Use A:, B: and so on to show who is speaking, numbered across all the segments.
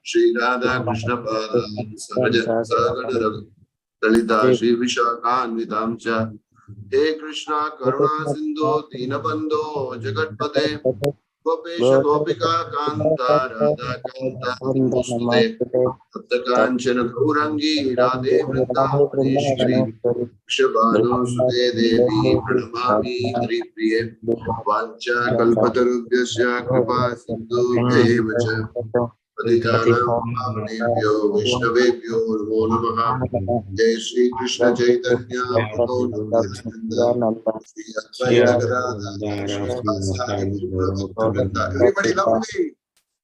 A: Shri Radha Krishna Pada Sagana Lalita Shri Vishakhanvitam Cha He Krishna Karuna Sindhu Dinabandho Jagatpate Gopesha Gopika Kanta Radha Kanta Namaste Saptakanchana Gaurangi Radhe Vrindavaneshwari Shabano Sute Devi Pranamami Hari Priye Vancha Kalpatarubhyasya Kripa Sindhu Bhayavacha Patitanam Pavanebhyo Vaishnavebhyo Namo Namaha Jai Shri Krishna Chaitanya Prabhu Nityananda Shri Advaita Gadadhara Srivasadi Gaura Bhaktivinoda. Everybody loudly.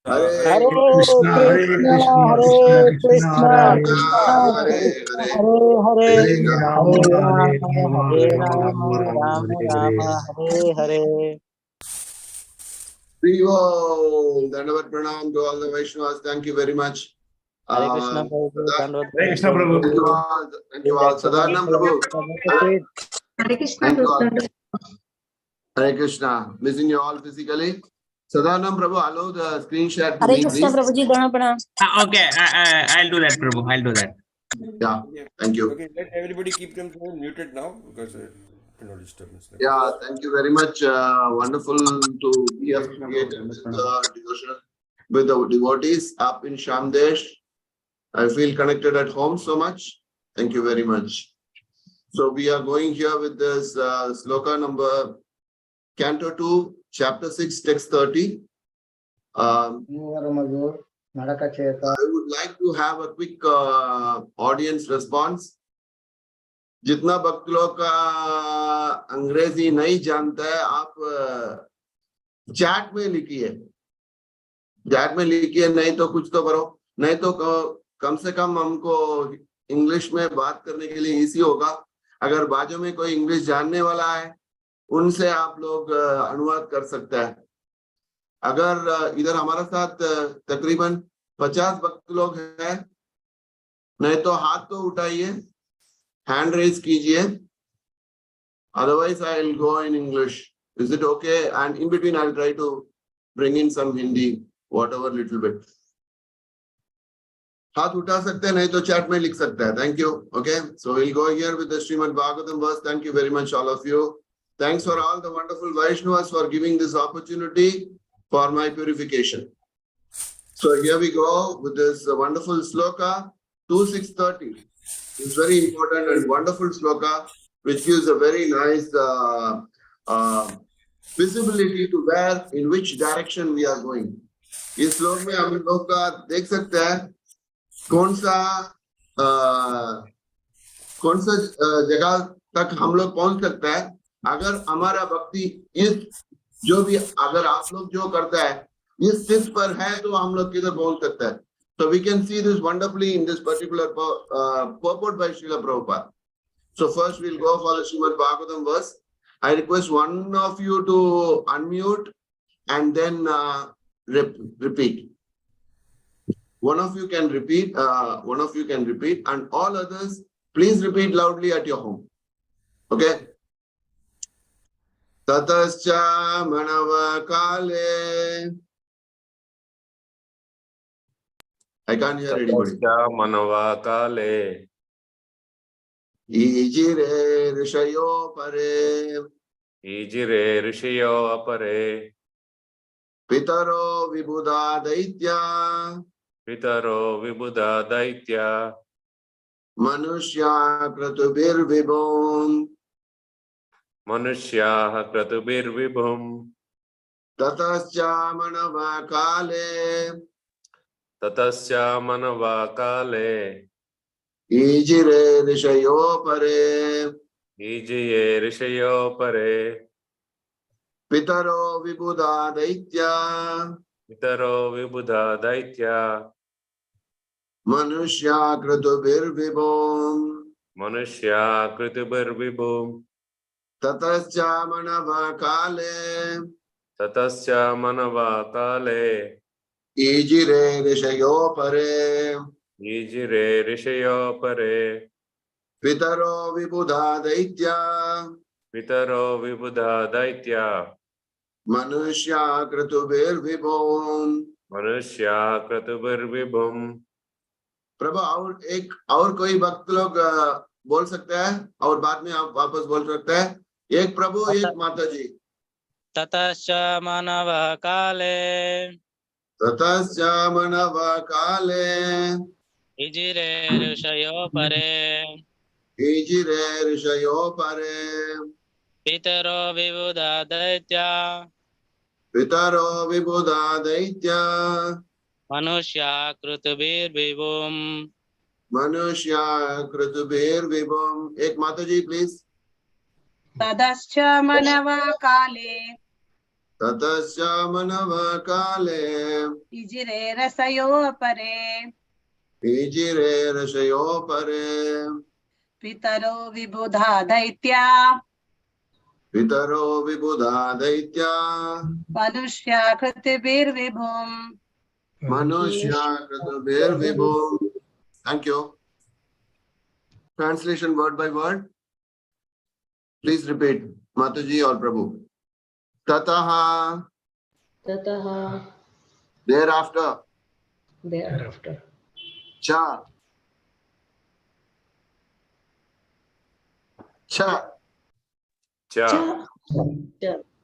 A: Hare
B: Krishna, Hare Krishna, Krishna Krishna,
A: Hare Hare
B: Hare
A: Hare
B: Rama, Hare Rama,
C: Rama Rama Hare Hare.
A: Dandavat Pranam to all the Vaishnavas. Thank you very much.
C: Hare Krishna Prabhu.
B: Hare Krishna Prabhu.
A: Thank you all. Sadanam Prabhu.
D: Hare Krishna.
A: Thank you all. Hare Krishna. Missing you all physically. Sadanam Prabhu, allow the screen share to
D: Hare
A: me,
D: Krishna
A: please.
D: Prabhuji, Pranam.
B: Okay, I'll do that, Prabhu. I'll do that.
A: Yeah, thank you.
E: Okay, let everybody keep themselves muted now because no disturbance.
A: Yeah, thank you very much. Wonderful to be associated with the devotional, with the devotees up in Shamdesh. I feel connected at home so much. Thank you very much. So we are going here with this sloka number, Canto 2, Chapter 6, Text 30. I would like to have a quick audience response. जितना भक्त लोग का अंग्रेजी नहीं जानता है, आप chat में लिखिए, नहीं तो कुछ तो करो, नहीं तो कम से कम हमको इंग्लिश में बात करने के लिए इजी होगा। अगर बाजू में कोई इंग्लिश जानने वाला है, उनसे आप लोग अनुवाद कर सकता है। अगर इधर हमारे साथ तकरीबन 50 भक्त लोग हैं, नहीं तो हाथ तो उठाइए, hand raise कीजिए, otherwise I will go in English. Is it okay? And in between I'll try to bring in some Hindi, whatever little bit. हाथ उठा सकते हैं, नहीं तो चैट में लिख सकते हैं. Thank you. Okay, so we'll go here with the Srimad Bhagavatam verse. Thank you very much, all of you. Thanks for all the wonderful Vaishnavas for giving this opportunity for my purification. So here we go with this wonderful sloka 2630. It's very important and wonderful sloka which gives a very nice visibility to where, in which direction we are going. इस श्लोक में हम लोग का देख सकते हैं कौन सा जगह तक हम लोग पहुंच सकता है अगर हमारा भक्ति इस जो भी अगर आप लोग जो करता है इस स्थिति पर है तो हम लोग किधर पहुंच सकता है. So we can see this wonderfully in this particular purport by Srila Prabhupada. So first we'll go for the Srimad Bhagavatam verse. I request one of you to unmute and then repeat. One of you can repeat, and all others, please repeat loudly at your home. Okay? Tatascha manava kale. I can't hear anybody.
F: Manava kale.
A: Ijire rishayo pare.
F: Ijire rishayo apare.
A: Pitaro vibhuda daitya.
F: Pitaro vibhuda daitya.
A: Manushya kratubir vibhum.
F: Manushya kratubir vibhum.
A: Tatascha manava kale.
F: Tatasya manava kale.
A: Ijire rishayo pare.
F: Ijiye rishayo pare.
A: Pitaro vibhuda daitya.
F: Pitaro vibhuda daitya.
A: Manushya kratubir vibhum.
F: Manushya kratubir vibhum.
A: Tatascha manava kale.
F: Tatasya manava kale.
A: Ijire rishayo pare.
F: Ijire rishayo pare.
A: Pitaro vibhuda daitya.
F: Pitaro vibhuda daitya.
A: Manushya kratubir vibhum.
F: मनुष्याकृतिभिर्विभुम्।
A: प्रभु और कोई भक्त लोग बोल सकते हैं और बाद में आप वापस बोल सकते हैं। एक प्रभु एक माता जी।
C: ततश्च मानवः काले
A: ततश्च मानव काले
C: इजिरे ऋषयो परे
A: ईजिरे ऋषयो परे
C: पितरो विबुधा दैत्या
A: पितरो विबुधा दैत्या
C: मनुष्याकृतिभिर्विभुम्।
A: मनुष्या कृतुभिर्विभुम्। एक माता जी प्लीज।
D: ततश्च मनवः काले
A: ततश्च मानव काले
D: इजिरे रसयो परे
A: ईजिरे ऋषयो परे
D: पितरो विबुधा दैत्या
A: पितरो विबुधा दैत्या
D: मनुष्याकृतिभिर्विभुम्।
A: मनुष्या कृतुभिर्विभुम्। Thank you. Translation word by word. Please repeat, Mataji or Prabhu. Tataha,
B: ततः
A: thereafter.
B: thereafter
A: Cha, cha,
F: च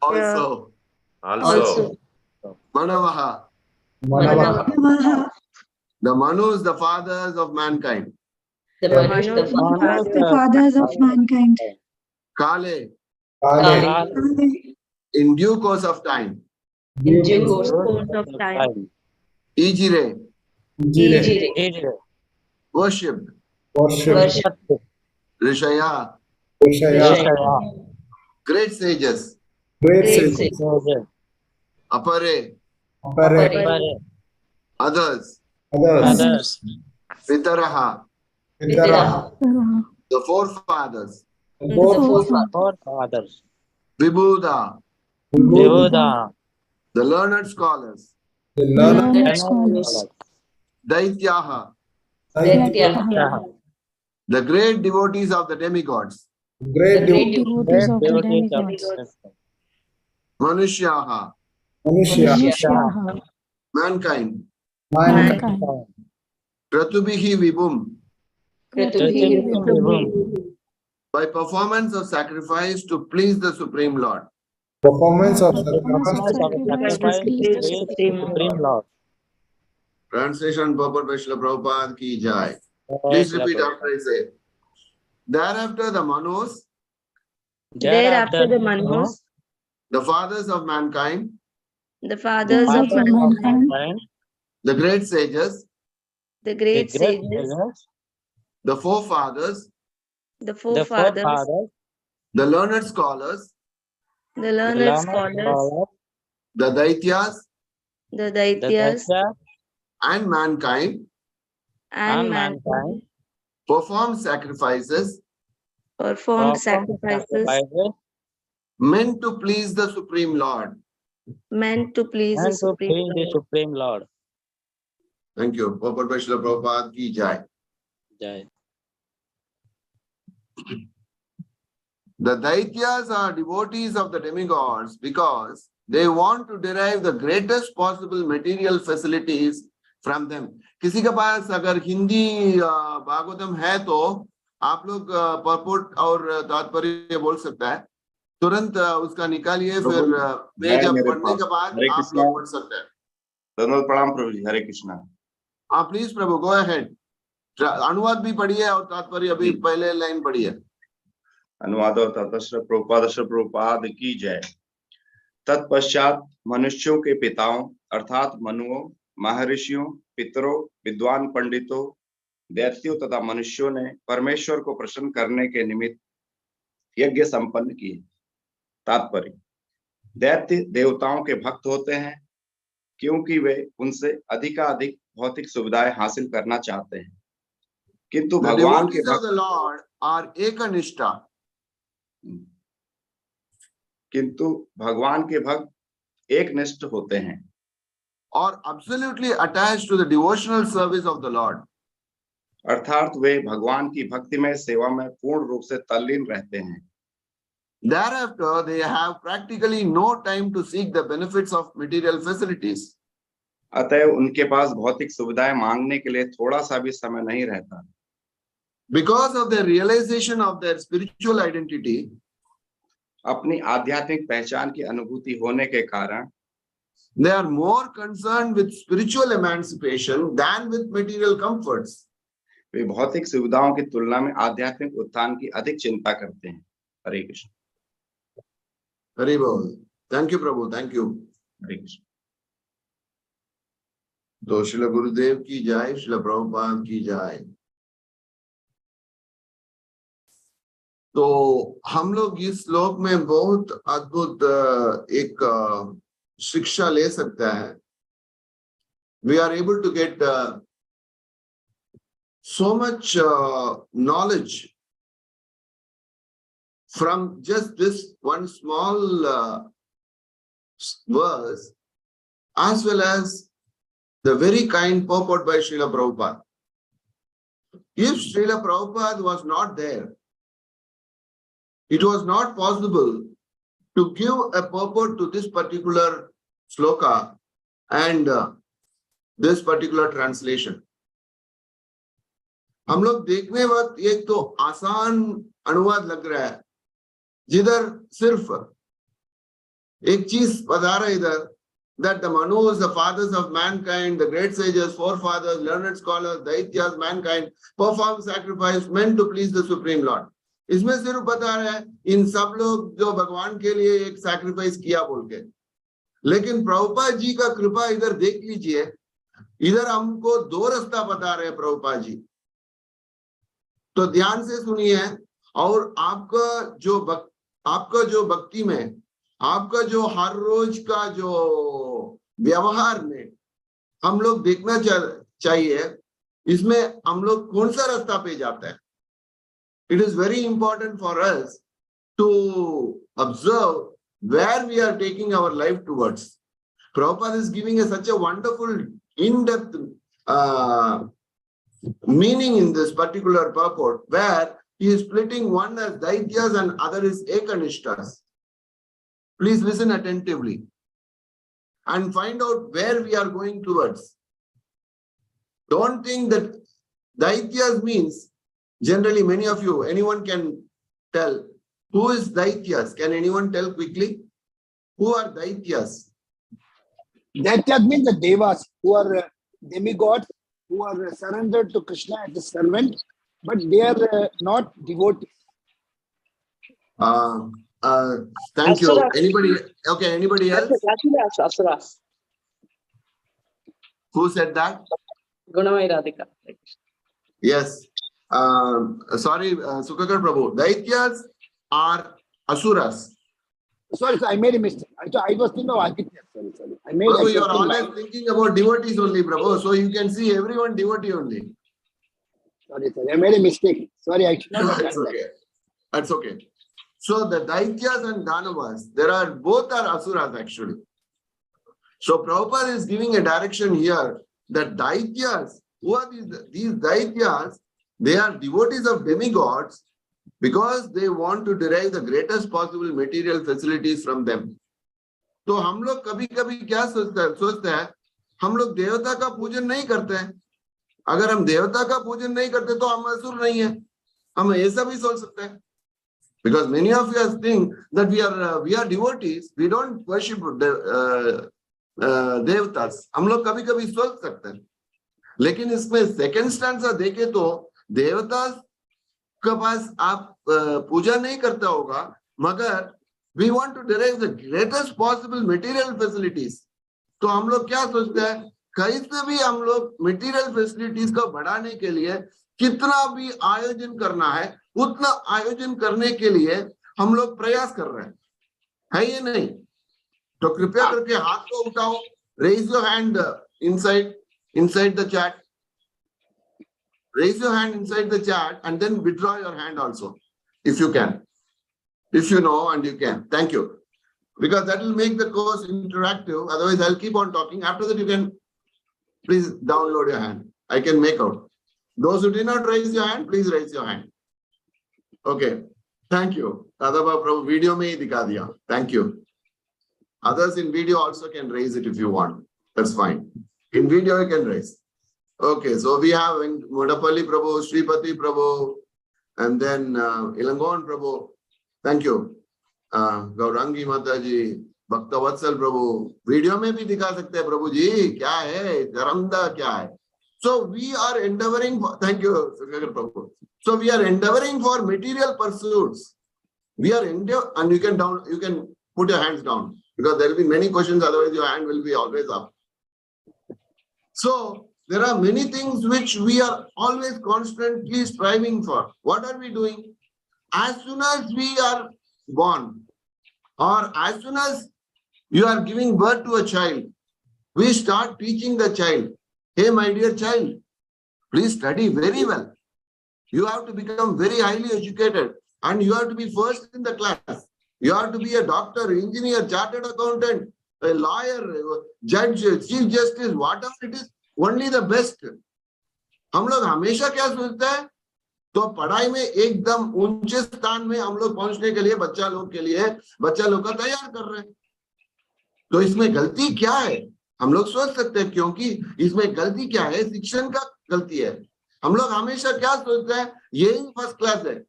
A: also.
F: also
A: Manavaha.
B: Manavaha.
A: The Manus, the fathers of mankind.
B: The Manus, the fathers
C: the
G: fathers of mankind.
A: Kale,
B: Kale,
A: in due course of time.
B: in due course
G: of time.
A: Ijire,
B: Ijire,
A: worshipped.
B: worship,
A: Rishaya,
B: Rishaya,
A: great sages.
B: great sages,
A: Apare,
B: Apare,
A: others.
C: others,
A: Pitaraha,
B: Pitaraha,
A: the forefathers.
B: the forefathers,
C: forefathers,
A: Vibhuda,
C: Vibuddha,
A: the learned scholars. Daityaha,
B: Daityaha,
A: the great devotees of the demigods.
B: great
G: Devotees of the demigods.
A: Manushyaha,
G: Manushyaha,
A: mankind.
G: mankind.
A: Kratubihi vibhum,
C: Vibhum,
A: by performance of sacrifice to please the Supreme Lord.
H: Performance of
G: Sacrifice to please the
C: Supreme Lord.
A: Translation purport by Srila Prabhupada ki jai. Please repeat after I say. Thereafter the Manus,
C: Thereafter the Manus,
A: the fathers of mankind,
D: The fathers of
G: mankind,
A: the great sages,
D: the
C: the
D: great
C: great
D: sages,
C: sages,
A: the forefathers,
D: the
C: the
D: forefathers,
C: forefathers,
A: the learned scholars,
D: the
C: the
D: learned
C: learned
D: scholars,
C: scholars,
A: the Daityas,
D: the
C: the
D: Daityas,
C: Daitya,
A: and mankind
D: and
C: and
D: mankind
C: mankind
A: performed sacrifices
D: performed
C: perform
D: sacrifices
C: sacrifices
A: meant to please the Supreme Lord.
D: meant to please the
C: and to
D: Supreme
C: please the
D: Lord.
C: Supreme Lord.
A: Thank you. Purport by Srila Prabhupada ki jai.
C: Jai.
A: The Daityas are devotees of the demigods because they want to derive the greatest possible material facilities from them. किसी के पास अगर हिंदी भागवतम है तो आप लोग पurport और तात्पर्य बोल सकता है, तुरंत उसका निकालिए, फिर मैं जब पढ़ने के बाद आप लोग पढ़ सकते हैं.
E: धन्यवाद, प्रणाम प्रभु जी, हरे कृष्णा.
A: हाँ प्लीज प्रभु, गो अहेड. अनुवाद भी पढ़िए और तात्पर्य अभी पहले लाइन पढ़िए.
E: अनुवाद और ततश्र प्रभुपाद की जय. तत्पश्चात मनुष्यों के पिताओं अर्थात मनुओं, महर्षियों, पितरों, विद्वान पंडितों, दैत्यों तथा मनुष्यों ने परमेश्वर को प्रसन्न करने के निमित्त यज्ञ संपन्न किए. तात्पर्य: दैत्य देवताओं के भक्त होते हैं क्योंकि वे उनसे अधिकाधिक भौतिक सुविधाएं हासिल करना चाहते हैं, किंतु भगवान के भक्त
A: लॉर्ड आर एकनिष्ठा,
E: किंतु भगवान के भक्त एकनिष्ठ होते हैं
A: और absolutely attached to the devotional service of the Lord.
E: अर्थात वे भगवान की भक्तिमय सेवा में पूर्ण रूप से तल्लीन रहते हैं.
A: Thereafter, they have practically no time to seek the benefits of material facilities.
E: अतः उनके पास भौतिक सुविधाएं मांगने के लिए थोड़ा सा भी समय नहीं रहता।
A: Because of their realization of their spiritual identity,
E: अपनी आध्यात्मिक पहचान की अनुभूति होने के कारण
A: they are more concerned with spiritual emancipation than with material comforts.
E: वे भौतिक सुविधाओं की तुलना में आध्यात्मिक उत्थान की अधिक चिंता करते हैं। हरे Krishna.
A: Hari Bol. Thank you, Prabhu. Thank you.
E: हरे कृष्ण।
A: तो श्रील गुरुदेव की जय, श्रील प्रभुपाद की जय। तो हम लोग इस श्लोक में बहुत अद्भुत एक शिक्षा ले सकते हैं। We are able to get so much knowledge from just this one small verse, as well as the very kind purport by Srila Prabhupada. If Srila Prabhupada was not there, it was not possible to give a purport to this particular sloka and this particular translation. हम लोग देखने वक्त एक तो आसान अनुवाद लग रहा है, जिधर सिर्फ एक चीज बता रहा है इधर, that the Manus, the fathers of mankind, the great sages, forefathers, learned scholars, Daityas, mankind, perform sacrifice meant to please the Supreme Lord. इसमें सिर्फ बता रहा है इन सब लोग जो भगवान के लिए एक सैक्रिफाइस किया बोल के। लेकिन प्रभुपाद जी का कृपा इधर देख लीजिए, इधर हमको दो रास्ता बता रहे हैं प्रभुपाद जी। तो ध्यान से सुनिए, और आपका जो भक्ति में, आपका जो हर रोज का जो व्यवहार में हम लोग देखना चाहिए, इसमें हम लोग कौन सा रास्ता पे जाता है। It is very important for us to observe where we are taking our life towards. Prabhupada is giving us such a wonderful in-depth meaning in this particular purport, where he is splitting one as Daityas and other is Ekanishtas. Please listen attentively and find out where we are going towards. Don't think that Daityas means, generally many of you, anyone can tell, who is Daityas? Can anyone tell quickly? Who are Daityas?
B: Daityas means the devas, who are demigods, who are surrendered to Krishna as a servant, but they are not devotees.
A: Thank you.
C: Asuras.
A: Anybody? Okay, anybody else?
C: Asuras.
A: Who said that?
C: Gunamai Radhika.
A: Yes. Sorry, Sukakar Prabhu. Daityas are asuras.
B: Sorry, I made a mistake. I was thinking of Aditya. Sorry. I made
A: Prabhu,
B: a
A: you are
B: mistake.
A: always thinking about devotees only, Prabhu. So you can see everyone devotee only.
B: Sorry. I made a mistake. Sorry, I should not have
A: That's
B: done
A: okay. That's okay. So the Daityas and Danavas, both are asuras actually. So Prabhupada is giving a direction here that Daityas, who are these Daityas? They are devotees of demigods because they want to derive the greatest possible material facilities from them. तो हम लोग कभी कभी क्या सोचते हैं, हम लोग देवता का पूजन नहीं करते हैं। अगर हम देवता का पूजन नहीं करते तो हम असुर नहीं है, हम ऐसा भी सोच सकते हैं। Because many of us think that we are devotees, we don't worship देवतास, हम लोग कभी कभी सोच सकते हैं। लेकिन इसमें सेकंड स्टैंजा देखे तो देवता के पास आप पूजा नहीं करता होगा, मगर we want to derive the greatest possible material facilities. तो हम लोग क्या सोचते हैं, कहीं से भी हम लोग material facilities को बढ़ाने के लिए कितना भी आयोजन करना है, उतना आयोजन करने के लिए हम लोग प्रयास कर रहे हैं, है ये नहीं? तो कृपया करके हाथ को उठाओ, raise your hand inside the chat. Raise your hand inside the chat and then withdraw your hand also, if you can. If you know and you can. Thank you. Because that will make the course interactive. Otherwise, I'll keep on talking. After that, you can please download your hand. I can make out. Those who did not raise your hand, please raise your hand. Okay. Thank you. Adaba Prabhu, video mein hi dikha diya. Thank you. Others in video also can raise it if you want. That's fine. In video you can raise. Okay, so we have Modapalli Prabhu, Sripati Prabhu, and then Ilangon Prabhu. Thank you. Gaurangi Mataji, Bhakta Vatsal Prabhu. Video में भी दिखा सकते हैं प्रभु जी क्या है धर्मदा क्या है. So we are endeavoring for, thank you Prabhu. So we are endeavoring for material pursuits. We are and you can put your hands down because there will be many questions, otherwise your hand will be always up. So there are many things which we are always constantly striving for. What are we doing? As soon as we are born, or as soon as you are giving birth to a child, we start teaching the child, hey my dear child, please study very well. You have to become very highly educated and you have to be first in the class. You have to be a doctor, engineer, chartered accountant, a lawyer, judge, chief justice, whatever it is, only the best. हम लोग हमेशा क्या सोचते हैं? तो पढ़ाई में एकदम ऊंचे स्थान में हम लोग पहुंचने के लिए बच्चा लोग का तैयार कर रहे हैं. तो इसमें गलती क्या है? हम लोग सोच सकते हैं क्योंकि इसमें गलती क्या है? शिक्षण का गलती है. हम लोग हमेशा क्या सोचते हैं? यही फर्स्ट क्लास है.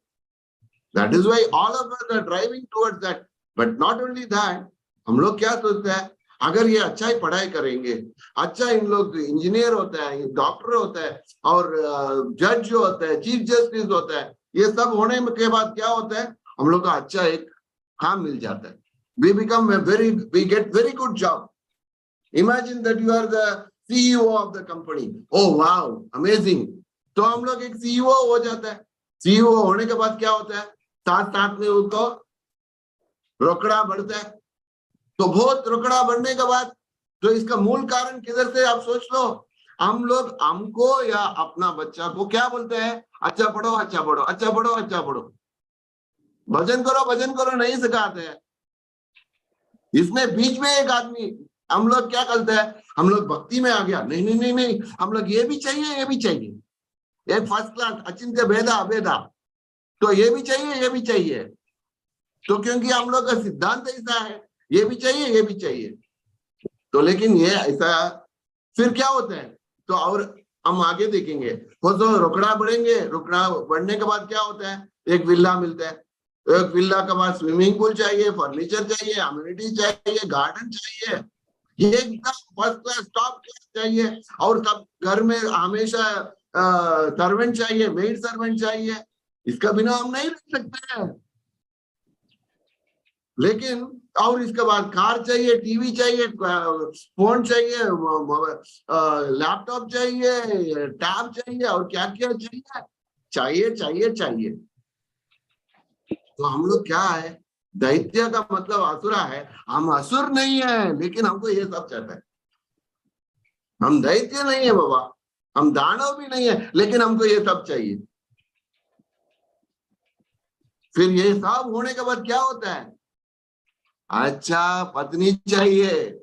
A: That is why all of us are driving towards that. But not only that, हम लोग क्या सोचते हैं? अगर ये अच्छा ही पढ़ाई करेंगे, अच्छा इन लोग इंजीनियर होता है, डॉक्टर होता है और जज जो होता है, चीफ जस्टिस होता है, ये सब होने के बाद क्या होता है? हम लोग का अच्छा एक काम मिल जाता है. We get very good job. Imagine that you are the CEO of the company. Oh wow, amazing. तो हम लोग एक CEO हो जाता है. CEO होने के बाद क्या होता है? साथ में उनको रोकड़ा बढ़ता है. तो बहुत रोकड़ा बढ़ने के बाद तो इसका मूल कारण किधर से आप सोच लो. हम लोग हमको या अपना बच्चा को क्या बोलते हैं? अच्छा पढ़ो, अच्छा पढ़ो, अच्छा पढ़ो, अच्छा पढ़ो. भजन करो नहीं सिखाते हैं. इसमें बीच में एक आदमी हम लोग क्या करते हैं? हम लोग भक्ति में आ गया. नहीं, हम लोग ये भी चाहिए. एक फर्स्ट क्लास अचिंत्य भेदा अभेदा, तो ये भी चाहिए. तो क्योंकि हम लोग का सिद्धांत ऐसा है, ये भी चाहिए. तो लेकिन ये ऐसा फिर क्या होता है? तो और हम आगे देखेंगे. तो रोकड़ा बढ़ेंगे. रोकड़ा बढ़ने के बाद क्या होता है? एक विला मिलता है. एक विला के बाद स्विमिंग पूल चाहिए, फर्नीचर चाहिए, अम्यूनिटी चाहिए, गार्डन चाहिए. ये एकदम फर्स्ट क्लास टॉप क्लास चाहिए. और सब घर में हमेशा सर्वेंट चाहिए, मेड सर्वेंट चाहिए. इसका बिना हम नहीं रह सकते हैं. लेकिन और इसके बाद कार चाहिए, टीवी चाहिए, फोन चाहिए, लैपटॉप चाहिए, टैब चाहिए और क्या चाहिए. तो हम लोग क्या है? दैत्य का मतलब असुरा है. हम असुर नहीं है, लेकिन हमको ये सब चाहता है. हम दैत्य नहीं है बाबा, हम दानव भी नहीं है, लेकिन हमको ये सब चाहिए. फिर ये सब होने के बाद क्या होता है? अच्छा पत्नी चाहिए.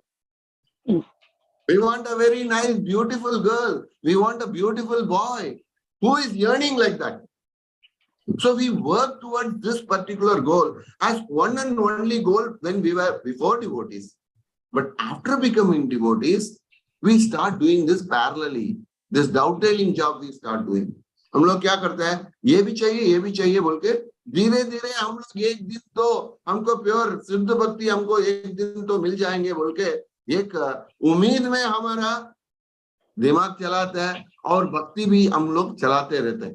A: We want a very nice, beautiful girl. We want a beautiful boy. Who is yearning like that? So we work towards this particular goal as one and only goal when we were before devotees. But after becoming devotees, we start doing this parallelly. This dovetailing job we start doing. हम लोग क्या करते हैं? ये भी चाहिए बोल के धीरे धीरे हम लोग एक दिन तो हमको प्योर शुद्ध भक्ति हमको एक दिन तो मिल जाएंगे बोल के एक उम्मीद में हमारा दिमाग चलाता है और भक्ति भी हम लोग चलाते रहते हैं.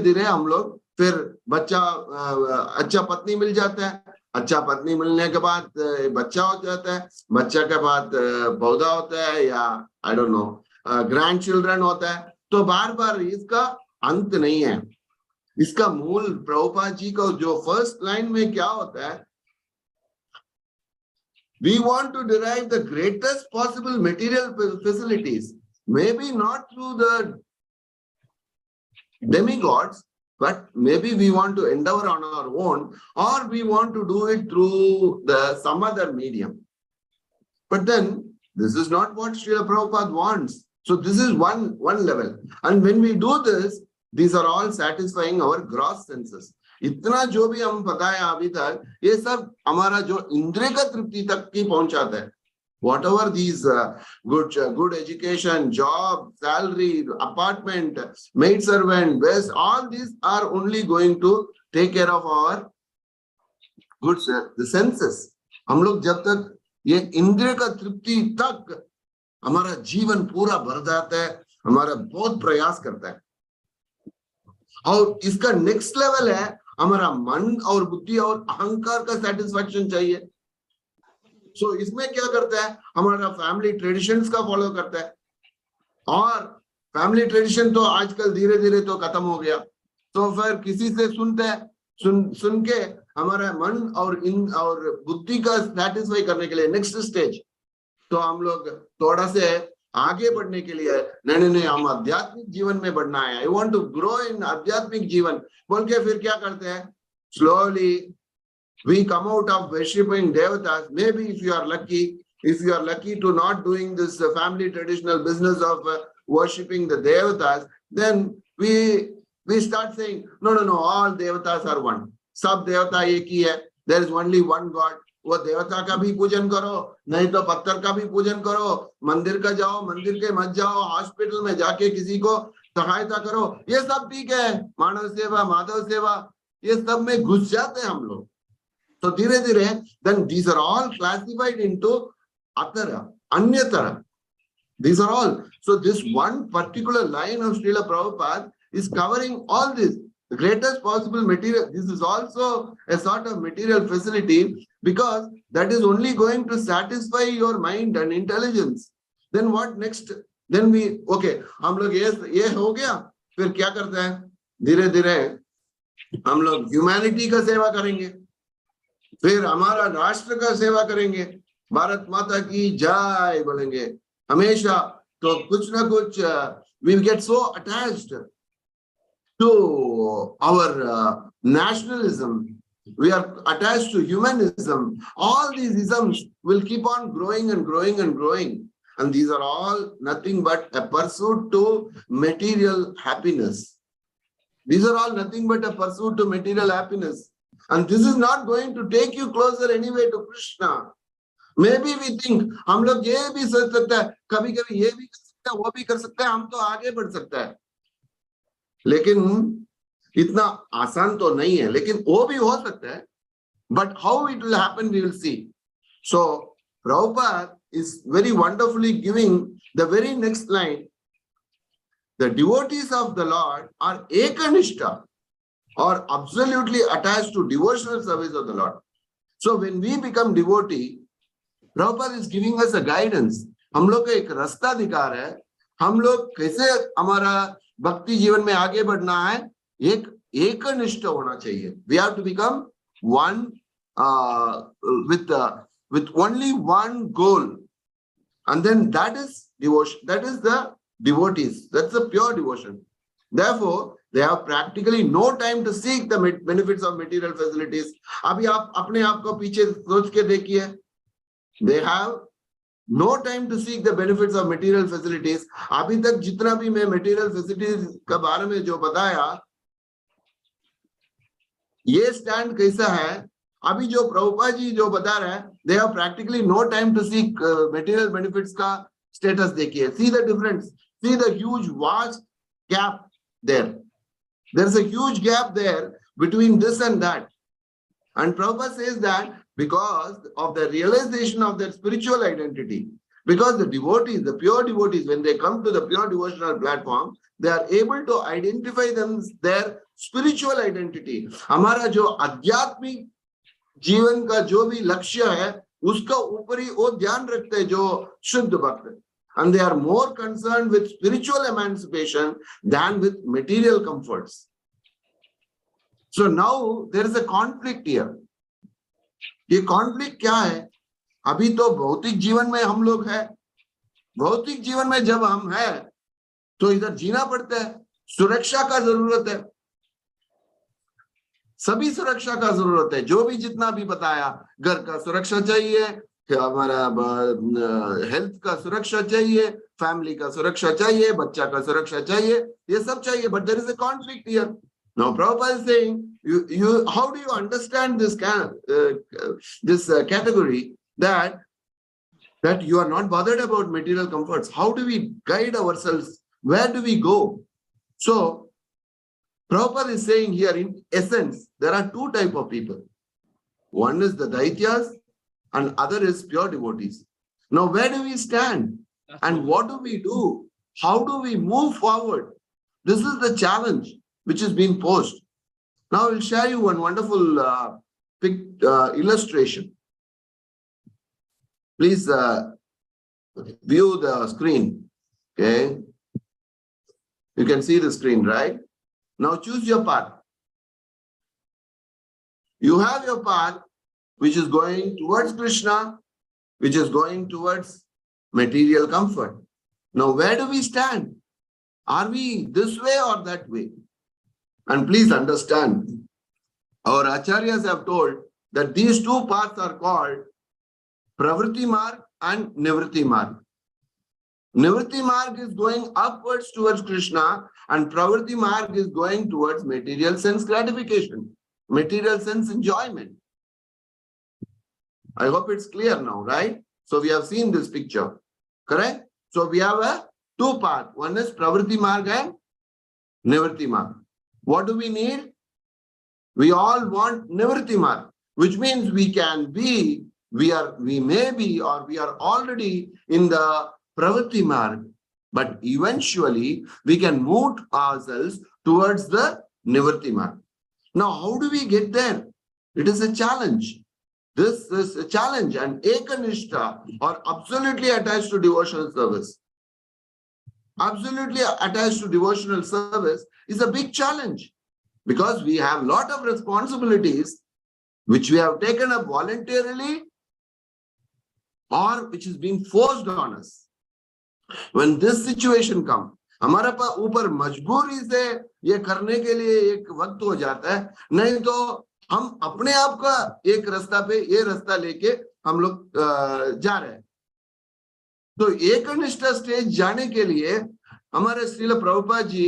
A: धीरे हम लोग फिर बच्चा अच्छा पत्नी मिल जाता है. अच्छा पत्नी मिलने के बाद बच्चा हो जाता है. बच्चा के बाद पौधा होता है या I don't know grand children होता है. तो बार इसका अंत नहीं है. इसका मूल प्रभुपाद जी का जो फर्स्ट लाइन में क्या होता है? We want to derive the greatest possible material facilities, maybe not through the demigods, but maybe we want to endeavor on our own, or we want to do it through some other medium. But then this is not what Srila Prabhupada wants. So this is one level. And when we do this, these are all satisfying our gross senses. इतना जो भी हम बताया अभी तक, ये सब हमारा जो इंद्रिय का तृप्ति तक की पहुंचाता है. Whatever these good education, job, salary, apartment, maid servant, best, all these are only going to take care of our goods, the senses. हम लोग जब तक ये इंद्रिय का तृप्ति तक हमारा जीवन पूरा भर जाता है, हमारा बहुत प्रयास करता है, और इसका नेक्स्ट लेवल है हमारा मन और बुद्धि और अहंकार का सेटिस्फैक्शन चाहिए। सो इसमें क्या करता है, हमारा फैमिली ट्रेडिशंस का फॉलो करता है, और फैमिली ट्रेडिशन तो आजकल धीरे धीरे तो खत्म हो गया, तो फिर किसी से सुनते हैं, सुन के हमारा मन और बुद्धि का सेटिस्फाई करने के लिए नेक्स्ट स्टेज, तो हम लोग थोड़ा से आगे बढ़ने के लिए नहीं हम आध्यात्मिक जीवन में बढ़ना है, I want to grow in आध्यात्मिक जीवन बोल के फिर क्या करते हैं, slowly we come out of worshipping devatas. Maybe if you are lucky to not doing this family traditional business of worshipping the devatas, then we start saying no, all devatas are one, sab devata ek hi hai, there is only one God. वो देवता का भी पूजन करो, नहीं तो पत्थर का भी पूजन करो, मंदिर का जाओ, मंदिर के मत जाओ, हॉस्पिटल में जाके किसी को सहायता करो, ये सब ठीक है, मानव सेवा, माधव सेवा, ये सब में घुस जाते हैं हम लोग। तो धीरे धीरे then these are all classified into atara, anyatara. These are all. So this one particular line of Srila Prabhupada is covering all this, the greatest possible material. This is also a sort of material facility because that is only going to satisfy your mind and intelligence. Then what next? Then we, okay, हम लोग ये हो गया, फिर क्या करते हैं, धीरे धीरे हम लोग ह्यूमैनिटी का सेवा करेंगे, फिर हमारा राष्ट्र का सेवा करेंगे, भारत माता की जय बोलेंगे हमेशा, तो कुछ ना कुछ we get so attached to our nationalism, we are attached to humanism. All these isms will keep on growing and growing and growing, and these are all nothing but a pursuit to material happiness. These are all nothing but a pursuit to material happiness. And this is not going to take you closer anyway to Krishna. Maybe we think, हम लोग ये भी सोच सकते हैं, कभी कभी ये भी कर सकते हैं, वो भी कर सकते हैं, हम तो आगे बढ़ सकते हैं, लेकिन इतना आसान तो नहीं है, लेकिन वो भी हो सकता है. But how it will happen, we will see. So Prabhupada is very wonderfully giving the very next line. The devotees of the Lord are ekanishta, or absolutely attached to devotional service of the Lord. So when we become devotee, Prabhupada is giving us a guidance. हम लोग को एक रास्ता दिखा रहा है, हम लोग कैसे हमारा भक्ति जीवन में आगे बढ़ना है, एक एकनिष्ठ होना चाहिए. We have to become one with only one goal, and then that is devotion. That is the devotees. That's the pure devotion. Therefore, they have practically no time to seek the benefits of material facilities. अभी आप अपने आप को पीछे सोच के देखिए. They have no time to seek the benefits of material facilities. अभी तक जितना भी मैं material facilities के बारे में जो बताया, ये stand कैसा है, अभी जो प्रभुपाद जी जो बता रहे हैं, they have practically no time to seek material benefits का status देखिए. See the difference. See the huge vast gap there. There's a huge gap there between this and that. And Prabhupada says that because of the realization of their spiritual identity, because the devotees, the pure devotees, when they come to the pure devotional platform, they are able to identify their spiritual identity. हमारा जो आध्यात्मिक जीवन का जो भी लक्ष्य है, उसका ऊपरी वो ध्यान रखते हैं जो शुद्ध भक्त. And they are more concerned with spiritual emancipation than with material comforts. So now there is a conflict here. ये conflict क्या है? अभी तो भौतिक जीवन में हम लोग हैं. भौतिक जीवन में जब हम हैं, तो इधर जीना पड़ता है. सुरक्षा का जरूरत है. सभी सुरक्षा का जरूरत है. जो भी जितना भी बताया, घर का सुरक्षा चाहिए, हमारा हेल्थ का सुरक्षा चाहिए, फैमिली का सुरक्षा चाहिए, बच्चा का सुरक्षा चाहिए, ये सब चाहिए. But there is a conflict here. Now Prabhupada is saying, how do you understand this category, that that you are not bothered about material comforts. How do we guide ourselves? Where do we go? So, Prabhupada is saying here, in essence, there are two types of people. One is the Daityas and other is pure devotees. Now, where do we stand? And what do we do? How do we move forward? This is the challenge which is being posed. Now, I will share you one wonderful illustration. Please view the screen. Okay. You can see the screen, right? Now choose your path. You have your path which is going towards Krishna, which is going towards material comfort. Now, where do we stand? Are we this way or that way? And please understand, our acharyas have told that these two paths are called Pravritti Marg and Nivritti Marg. Nivritti Marg is going upwards towards Krishna and Pravritti Marg is going towards material sense gratification, material sense enjoyment. I hope it's clear now, right? So we have seen this picture, correct? So we have a two paths. One is Pravritti Marg and Nivritti Marg. What do we need? We all want Nivritti Marg, which means we can be, we may be, or we are already in the Pravritti Marg, but eventually we can move ourselves towards the Nivritti Marg. Now, how do we get there? It is a challenge. This is a challenge, and Ekanishta, or absolutely attached to devotional service. Absolutely attached to devotional service is a big challenge because we have a lot of responsibilities which we have taken up voluntarily or which is being forced on us. When this situation comes, हमारे पास ऊपर मजबूरी से ये करने के लिए एक वक्त हो जाता है, नहीं तो हम अपने आप का एक रास्ता पे ये रास्ता लेके हम लोग जा रहे हैं. तो एकनिष्ठ स्टेज जाने के लिए हमारे श्रील प्रभुपाद जी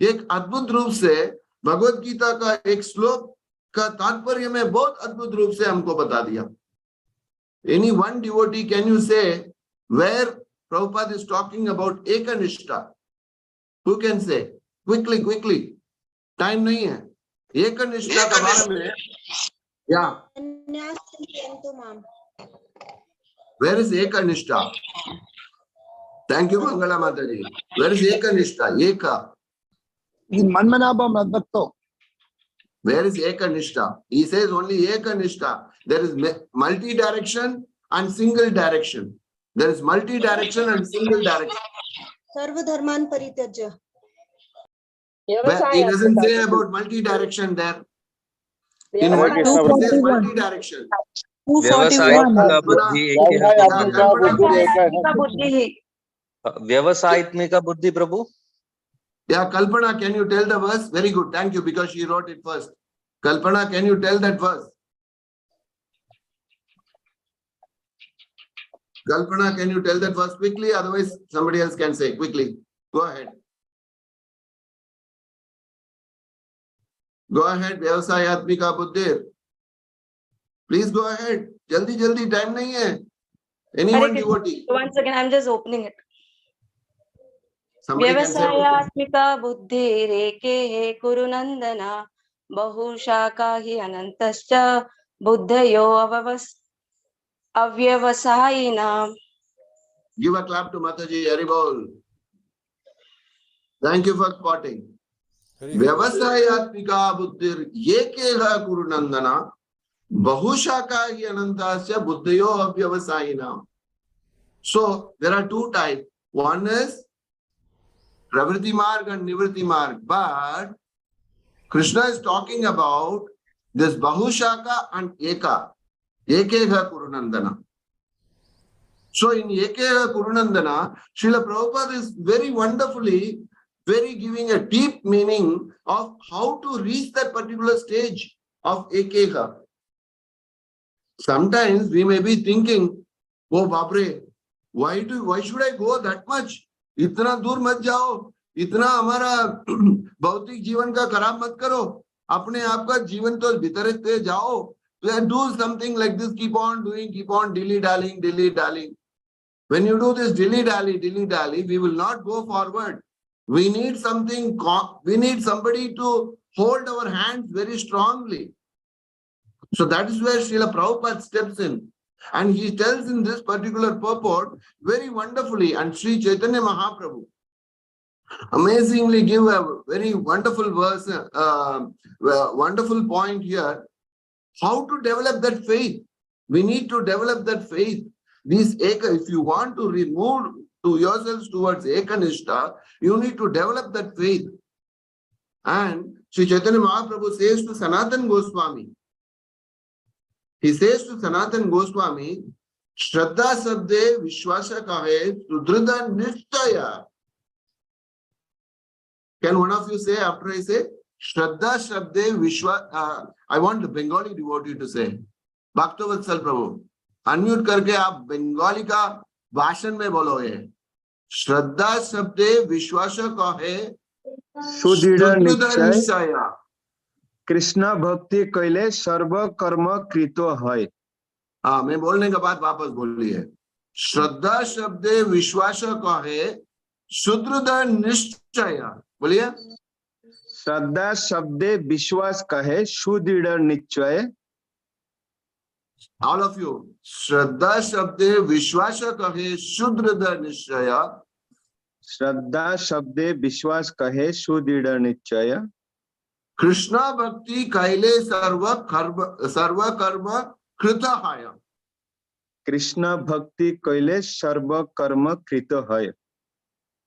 A: एक अद्भुत रूप से भगवत गीता का एक श्लोक का तात्पर्य में बहुत अद्भुत रूप से हमको बता दिया. Any one devotee, can you say where Prabhupada is talking about Ekanishta? Who can say? Quickly, quickly. Time nahi hai. Ekanishta के बारे में. Yeah. Where is Ekanishta? Thank you, Mangala Mataji. Where is Ekanishta? Eka.
B: In Manmanabha Madbhakto.
A: Where is Ekanishta? He says only Ekanishta. There is multi-direction and single direction. There is multi-direction and single direction.
H: Sarva dharman parityajya.
A: But he doesn't say about multi-direction there. In what it says multi-direction.
D: 241.
I: व्यवसायित्मिका बुद्धि प्रभु.
A: Yeah, Kalpana, can you tell the verse? Very good. Thank you, because she wrote it first. Kalpana, can you tell that verse? Kalpana, can you tell that verse quickly? Otherwise, somebody else can say quickly. Go ahead. Go ahead, Vyavasayatmika Buddhi. Please go ahead. Jaldi, jaldi, time nahi hai. Anyone devotee.
D: Once again, I'm just opening it.
A: Somebody can say.
D: Vyavasayatmika buddhi reke kuru nandana bahusha hi anantascha buddhayo avyavasayina.
A: Give a clap to Mataji. Haribol. Thank you for spotting. Vyavasayatmika buddhir yekeha kurunandana bahushaka hi anantasya buddhayo avyavasayina. So there are two types. One is Pravritti Marg and Nivritti Marg. But Krishna is talking about this Bahushaka and Eka. Ekeha Kurunandana. So in Ekeha Kurunandana, Srila Prabhupada is very wonderfully, very giving a deep meaning of how to reach that particular stage of Ekeha. Sometimes we may be thinking, oh Babre, why should I go that much? इतना दूर मत जाओ, इतना हमारा भौतिक जीवन का खराब मत करो, अपने आप का जीवन तो बिताते जाओ. Do something like this, keep on doing, keep on dilly-dallying. When you do this dilly-dally, we will not go forward. We need something, we need somebody to hold our hands very strongly. So that is where Srila Prabhupada steps in. And he tells in this particular purport very wonderfully, and Sri Chaitanya Mahaprabhu amazingly give a very wonderful verse, wonderful point here. How to develop that faith? We need to develop that faith. If you want to remove to yourselves towards Ekanishta, you need to develop that faith. And Sri Chaitanya Mahaprabhu says to Sanatan Goswami, he says to Sanatan Goswami, Shraddha Sabde Vishwasa Kahe Sudrida Nishtaya. Can one of you say after I say? Shraddha Sabde Vishwa. I want the Bengali devotee to say. Bhaktavatsal Prabhu. Unmute करके आप बंगाली का भाषण में बोलो ये. श्रद्धा शब्दे विश्वास कहे
J: सुदृढ़ निश्चय
A: निश्चय.
J: कृष्ण भक्ति कैले सर्व कर्म कृतो है.
A: हाँ, मैं बोलने के बाद वापस बोलिए. श्रद्धा शब्दे विश्वास कहे सुदृढ़ निश्चय. बोलिए.
J: श्रद्धा शब्दे विश्वास कहे सुदृढ़ निश्चय.
A: All of you. Shraddha Shabde Vishwasa Kahe Sudrida Nishaya.
J: श्रद्धा शब्दे विश्वास कहे सुदृढ़ निश्चय.
A: Krishna Bhakti Kaile Sarva Karma Krita Haya.
J: Krishna भक्ति कैले सर्व कर्म कृत है.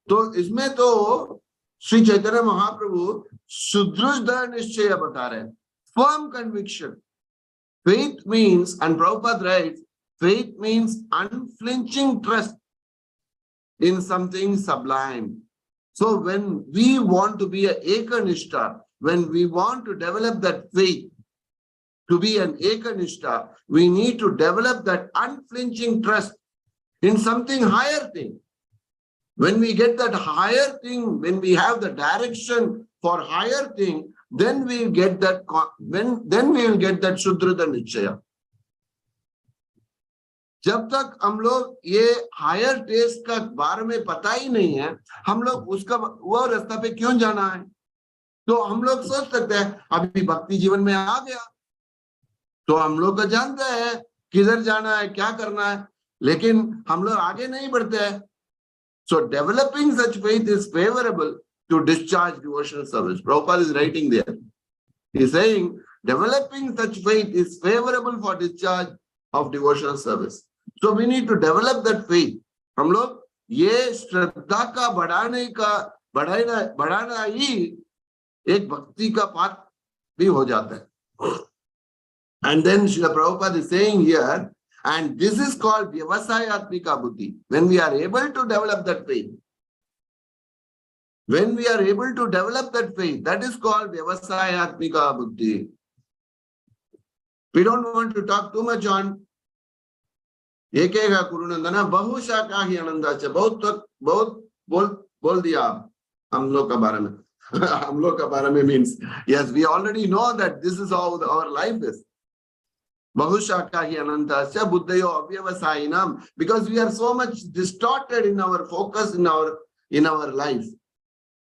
A: तो इसमें तो श्री चैतन्य महाप्रभु सुदृढ़ निश्चय बता रहे हैं. Firm conviction. Faith means, and Prabhupada writes, faith means unflinching trust in something sublime. So when we want to be an Ekanishta, when we want to develop that faith, to be an Ekanishta, we need to develop that unflinching trust in something higher thing. When we get that higher thing, when we have the direction for higher thing, then we get that, then we will get that Sudrida Nichaya. जब तक हम लोग ये higher taste का बारे में पता ही नहीं है, हम लोग उसका वो रास्ता पे क्यों जाना है? तो हम लोग सोच सकते हैं अभी भक्ति जीवन में आ गया तो हम लोग को जानते हैं किधर जाना है, क्या करना है, लेकिन हम लोग आगे नहीं बढ़ते हैं. So developing such faith is favorable to discharge devotional service. Prabhupada is writing there. He is saying developing such faith is favorable for discharge of devotional service. So we need to develop that faith. हम लोग ये श्रद्धा का बढ़ाना ही एक भक्ति का पाठ भी हो जाता है. And then Srila Prabhupada is saying here, and this is called Vyavasayatmika Buddhi. When we are able to develop that faith, when we are able to develop that faith, that is called Vyavasayatmika Buddhi. We don't want to talk too much on Ekega Kurunandana, Bahushaka hi Anandacha. बहुत बोल दिया हम लोग का बारे में. हम लोग का बारे में means, yes, we already know that this is how our life is. Bahushaka hi Anandacha Buddhayo Avyavasayinam, because we are so much distorted in our focus in our life.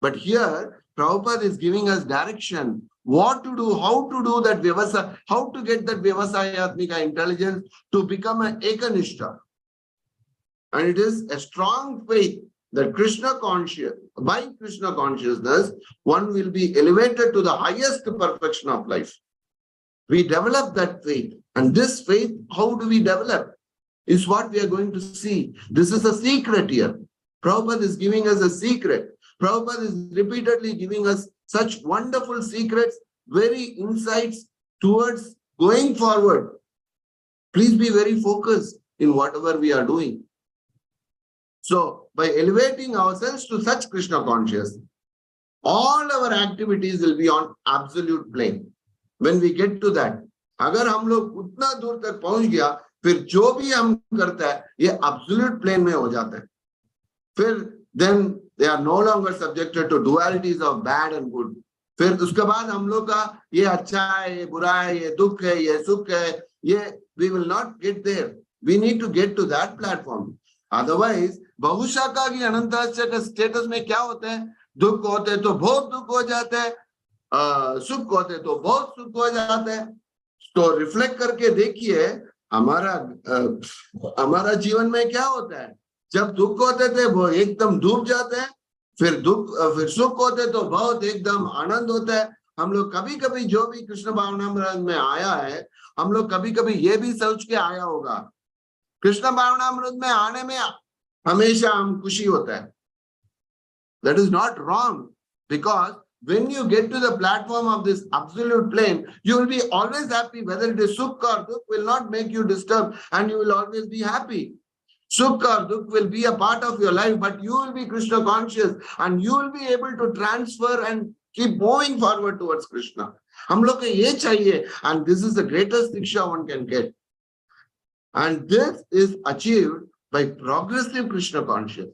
A: But here, Prabhupada is giving us direction, what to do, how to do that Vyavasaya, how to get that Vyavasayatmika intelligence to become an Ekanishta. And it is a strong faith that by Krishna consciousness, one will be elevated to the highest perfection of life. We develop that faith. And this faith, how do we develop? Is what we are going to see. This is a secret here. Prabhupada is giving us a secret. Prabhupada is repeatedly giving us such wonderful secrets, very insights towards going forward. Please be very focused in whatever we are doing. So, by elevating ourselves to such Krishna consciousness, all our activities will be on absolute plane. When we get to that, अगर हम लोग उतना दूर तक पहुंच गया, फिर जो भी हम करता है, ये absolute plane में हो जाता है. फिर then they are no longer subjected to dualities of bad and good. फिर उसके बाद हम लोग का ये अच्छा है, ये बुरा है, ये दुख है, ये सुख है, ये we will not get there. We need to get to that platform. Otherwise बहुशाखा की अनंतास्य का स्टेटस में क्या होता है, दुख होते तो बहुत दुख हो जाते हैं, सुख होते तो बहुत सुख हो जाते हैं। तो रिफ्लेक्ट करके देखिए हमारा जीवन में क्या होता है। जब दुख होते थे वो एकदम डूब जाते हैं, फिर सुख होते तो बहुत एकदम आनंद होता है। हम लोग कभी कभी जो भी कृष्ण भावनामृत में आया है, हम लोग कभी कभी ये भी सोच के आया होगा, कृष्ण भावनामृत में आने में हमेशा हम खुशी होता है। That is not wrong, because when you get to the platform of this absolute plane, you will be always happy. Whether it is sukh or dukh will not make you disturbed, and you will always be happy. Sukh or dukh will be a part of your life, but you will be Krishna conscious, and you will be able to transfer and keep moving forward towards Krishna. हम लोग को ये चाहिए, and this is the greatest diksha one can get. And this is achieved by progressive Krishna conscious.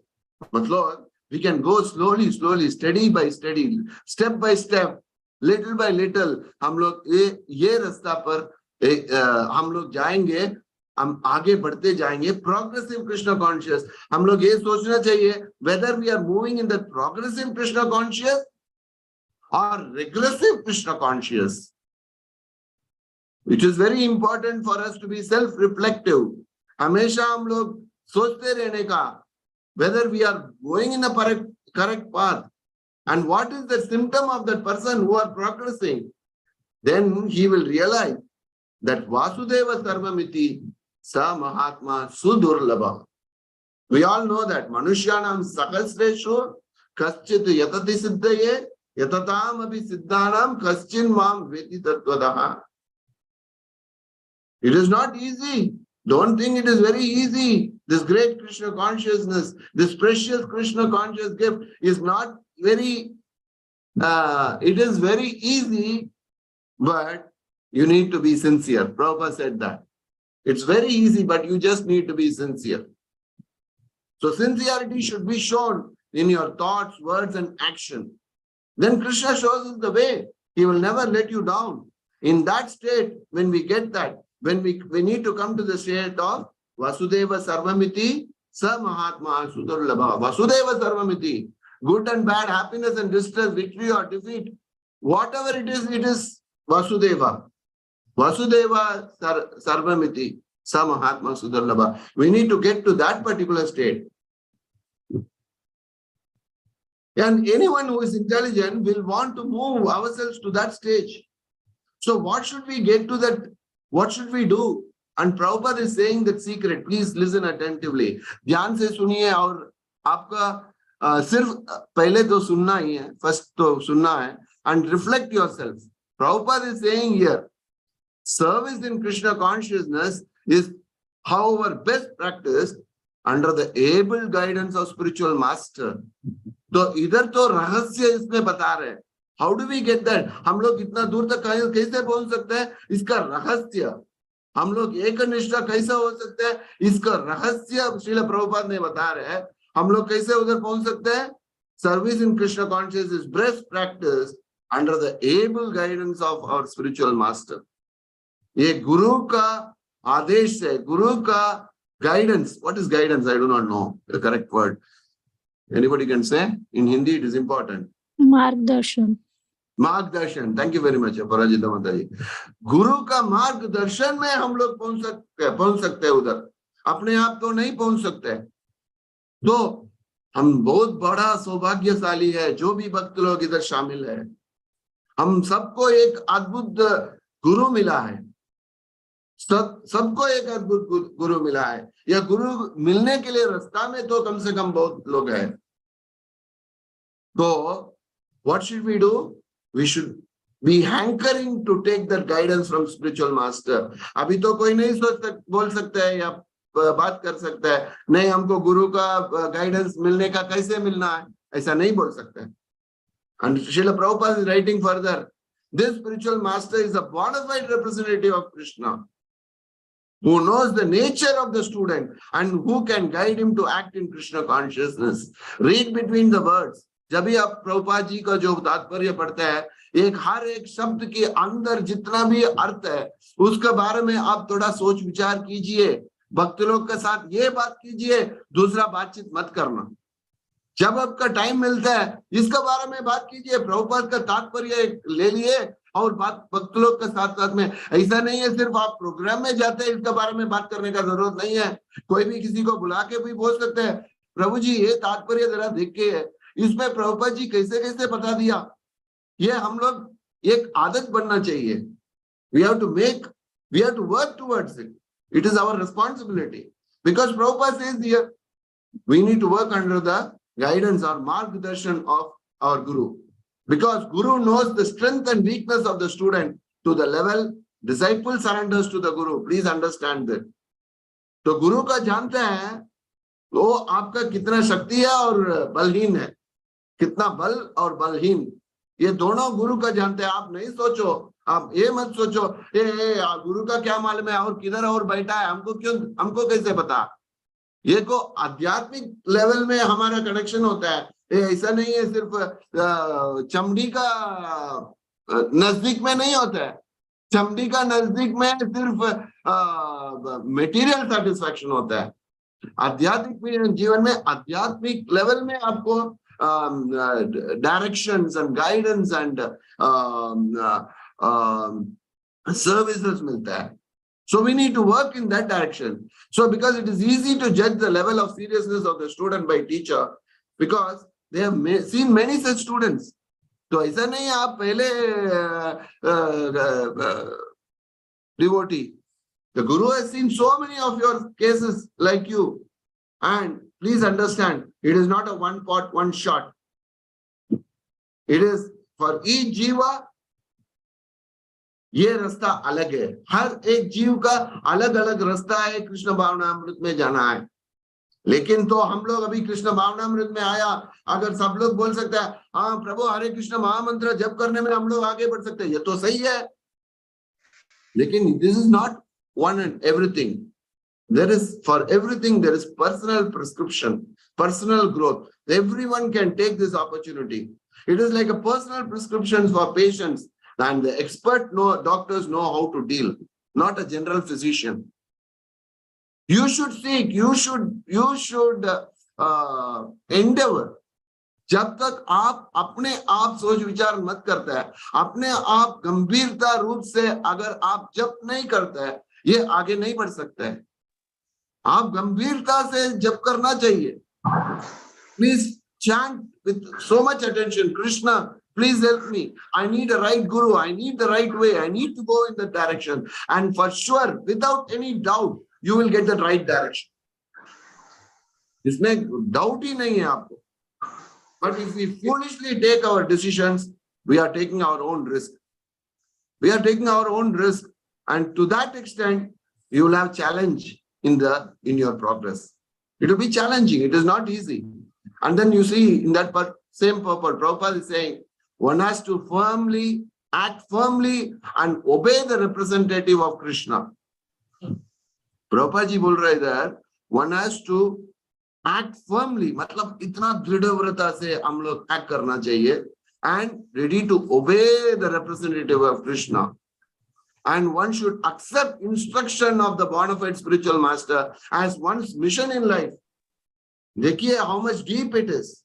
A: मतलब we can go slowly, steady by steady, step by step, little by little. हम लोग ये रास्ता पर हम लोग जाएंगे, हम आगे बढ़ते जाएंगे. Progressive Krishna conscious. हम लोग ये सोचना चाहिए whether we are moving in the progressive Krishna conscious or regressive Krishna conscious. It is very important for us to be self-reflective. हमेशा हम लोग सोचते रहने का whether we are going in a correct path, and what is the symptom of that person who are progressing. Then he will realize that Vasudeva Sarvamiti Sa Mahatma Sudurlabha. We all know that Manushyanam Sakasreshu Kaschit Yatati Siddhaye Yatatam Abhi Siddhanam Kaschin Mam Veti Tattvadaha. It is not easy. Don't think it is very easy. This great Krishna consciousness, this precious Krishna conscious gift is not very, it is very easy, but you need to be sincere. Prabhupada said that. It's very easy, but you just need to be sincere. So sincerity should be shown in your thoughts, words, and action. Then Krishna shows us the way. He will never let you down. In that state, when we get that, when we need to come to the state of Vasudeva Sarvamiti Sa Mahatma Sudurlabha. Vasudeva Sarvamiti. Good and bad, happiness and distress, victory or defeat. Whatever it is Vasudeva. Vasudeva Sarvamiti Sa Mahatma Sudurlabha. We need to get to that particular state. And anyone who is intelligent will want to move ourselves to that stage. So what should we get to that? What should we do? And Prabhupada is saying that secret. Please listen attentively. ध्यान से सुनिए और आपका सिर्फ पहले तो सुनना ही है, first तो सुनना है, and reflect yourself. Prabhupada is saying here, service in Krishna consciousness is, however, best practiced under the able guidance of spiritual master. तो इधर तो रहस्य इसमें बता रहे हैं. How do we get that? हम लोग इतना दूर तक कैसे पहुंच सकते हैं? इसका रहस्य. हम लोग एकनिष्ठा कैसे हो सकते हैं? इसका रहस्य श्रील प्रभुपाद ने बता रहे हैं. हम लोग कैसे उधर पहुंच सकते हैं? Service in Krishna consciousness is best practice under the able guidance of our spiritual master. ये गुरु का आदेश है, गुरु का guidance. What is guidance? I do not know the correct word. Anybody can say? In Hindi, it is important.
G: मार्गदर्शन.
A: मार्गदर्शन. Thank you very much, अपराजिता माता जी. गुरु का मार्गदर्शन में हम लोग पहुंच सकते हैं उधर. अपने आप तो नहीं पहुंच सकते. तो हम बहुत बड़ा सौभाग्यशाली है जो भी भक्त लोग इधर शामिल है. हम सबको एक अद्भुत गुरु मिला है. सबको एक अद्भुत गुरु मिला है. यह गुरु मिलने के लिए रास्ता में तो कम से कम बहुत लोग हैं. तो what should we do? We should be hankering to take that guidance from spiritual master. अभी तो कोई नहीं बोल सकता है या बात कर सकता है, नहीं हमको गुरु का गाइडेंस मिलने का कैसे मिलना है, ऐसा नहीं बोल सकता है. And Srila Prabhupada is writing further, this spiritual master is a bona fide representative of Krishna, who knows the nature of the student and who can guide him to act in Krishna consciousness. Read between the words. जब भी आप प्रभुपाद जी का जो तात्पर्य पढ़ते हैं, हर एक शब्द के अंदर जितना भी अर्थ है उसके बारे में आप थोड़ा सोच विचार कीजिए. भक्त लोग के साथ ये बात कीजिए, दूसरा बातचीत मत करना। जब आपका टाइम मिलता है इसके बारे में बात कीजिए, प्रभुपाद का तात्पर्य ले लिए और बात भक्त लोग के साथ साथ में। ऐसा नहीं है सिर्फ आप प्रोग्राम में जाते हैं इसके बारे में बात करने का जरूरत नहीं है। कोई भी किसी को बुला के भी बोल सकते हैं, प्रभु जी ये तात्पर्य जरा देख के है, इसमें प्रभुपाद जी कैसे कैसे बता दिया। ये हम लोग एक आदत बनना चाहिए। We have to work towards it. It is our responsibility. Because Prabhupada says here, we need to work under the guidance or margdarshan of our Guru. Because Guru knows the strength and weakness of the student to the level disciple surrenders to the Guru. Please understand that. तो गुरु का जानते हैं वो आपका कितना शक्ति है और बलहीन है, कितना बल और बलहीन, ये दोनों गुरु का जानते हैं। आप नहीं सोचो, आप ये मत सोचो गुरु का क्या मालूम है और किधर और बैठा है, हमको कैसे पता। ये को आध्यात्मिक लेवल में हमारा कनेक्शन होता है। ऐसा नहीं है सिर्फ चमड़ी का नजदीक में नहीं होता है। चमड़ी का नजदीक में सिर्फ मटेरियल सेटिस्फैक्शन होता है। आध्यात्मिक जीवन में, आध्यात्मिक लेवल में आपको directions and guidance and services milta hai. So we need to work in that direction. So because it is easy to judge the level of seriousness of the student by teacher, because they have seen many such students. तो ऐसा नहीं आप पहले devotee. The Guru has seen so many of your cases like you, and please understand, it is not a one pot, one shot. It is for each jiva, ये रास्ता अलग है। हर एक जीव का अलग अलग रास्ता है कृष्ण भावनामृत में जाना है। लेकिन तो हम लोग अभी कृष्ण भावनामृत में आया, अगर सब लोग बोल सकते हैं हाँ प्रभु हरे कृष्ण महामंत्र जप करने में हम लोग आगे बढ़ सकते हैं, ये तो सही है। लेकिन this is not one and everything. There is, for everything, there is personal prescription, personal growth. Everyone can take this opportunity. It is like a personal prescription for patients, and the doctors know how to deal, not a general physician. You should seek, you should endeavor. जब तक आप अपने आप सोच विचार मत करते हैं, अपने आप गंभीरता रूप से अगर आप जप नहीं करते हैं, ये आगे नहीं बढ़ सकते हैं। आप गंभीरता से जप करना चाहिए। Please chant with so much attention, Krishna, please help me. I need a right guru. I need the right way. I need to go in that direction. And for sure, without any doubt, you will get the right direction. इसमें doubt ही नहीं है आपको। But if we foolishly take our decisions, we are taking our own risk. We are taking our own risk, and to that extent, you will have challenge in your progress. It will be challenging. It is not easy. And then you see in that same purport, Prabhupada is saying, one has to act firmly and obey the representative of Krishna. Prabhupada ji बोल रहे इधर, one has to act firmly, मतलब इतना दृढ़व्रता से हम लोग act करना चाहिए, and ready to obey the representative of Krishna. And one should accept instruction of the bona fide spiritual master as one's mission in life. देखिए how much deep it is.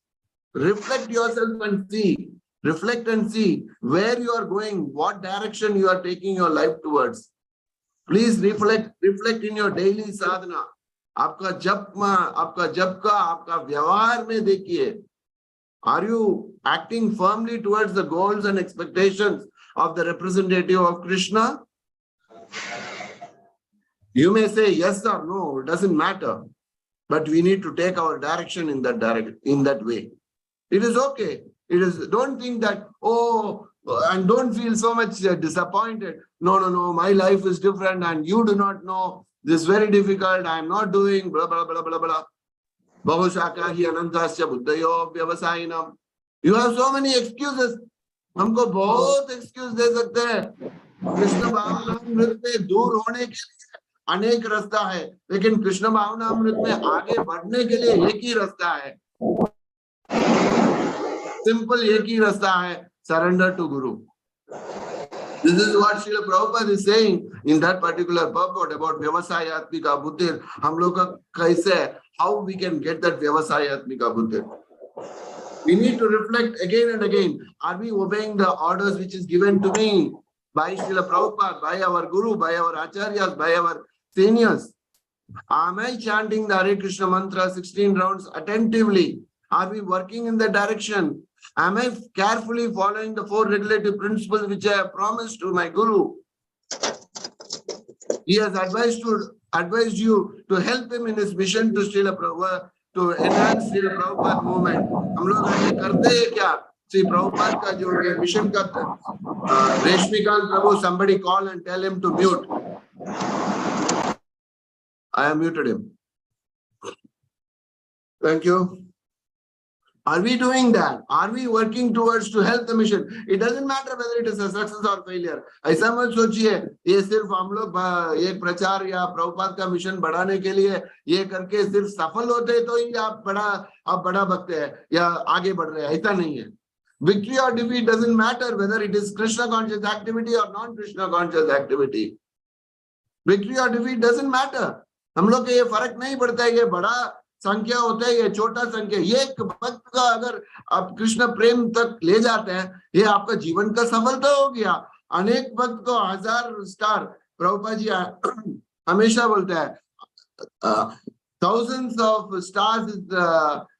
A: Reflect yourself and see. Reflect and see where you are going, what direction you are taking your life towards. Please reflect in your daily sadhana. आपका जप का आपका व्यवहार में देखिए. Are you acting firmly towards the goals and expectations of the representative of Krishna? You may say yes or no, it doesn't matter. But we need to take our direction in that way. It is okay. Don't think that, and don't feel so much disappointed. No, my life is different and you do not know. This is very difficult. I am not doing blah, blah, blah, blah, blah. Bahushakahi anantasya buddhayo vyavasayinam. You have so many excuses. हमको बहुत excuse दे सकते हैं। कृष्ण भावनामृत में दूर होने के लिए अनेक रास्ता है, लेकिन कृष्ण भावनामृत में आगे बढ़ने के लिए एक ही रास्ता है। सिंपल एक ही रास्ता है, surrender to Guru. This is what Srila Prabhupada is saying in that particular purport about Vyavasayatmika Buddhir. हम लोग का कैसे है? How we can get that Vyavasayatmika Buddhir? We need to reflect again and again. Are we obeying the orders which is given to me by Srila Prabhupada, by our Guru, by our Acharyas, by our seniors? Am I chanting the Hare Krishna mantra 16 rounds attentively? Are we working in that direction? Am I carefully following the 4 regulative principles which I have promised to my Guru? He has advised you to help him in his mission to Srila Prabhupada, to enhance Srila Prabhupada movement. हम लोग ऐसे करते हैं क्या? श्री प्रभुपाद का जो mission का रेशमिकांत प्रभु, somebody call and tell him to mute. I have muted him. Thank you. Are we doing that? Are we working towards to help the mission? It doesn't matter whether it is a success or failure. ऐसा मत सोचिए ये सिर्फ हम लोग ये प्रचार या प्रभुपाद का मिशन बढ़ाने के लिए ये करके सिर्फ सफल होते तो ही आप बड़ा भक्त है या आगे बढ़ रहे हैं, ऐसा नहीं है. Victory or defeat doesn't matter whether it is Krishna conscious activity or non-Krishna conscious activity. Victory or defeat doesn't matter. हम लोग के ये फर्क नहीं पड़ता है ये बड़ा संख्या होता है ये छोटा संख्या. ये एक भक्त का अगर आप कृष्ण प्रेम तक ले जाते हैं ये आपका जीवन का सफलता हो गया. अनेक भक्त को 1000 स्टार, प्रभुपाद जी हमेशा बोलता है thousands of stars is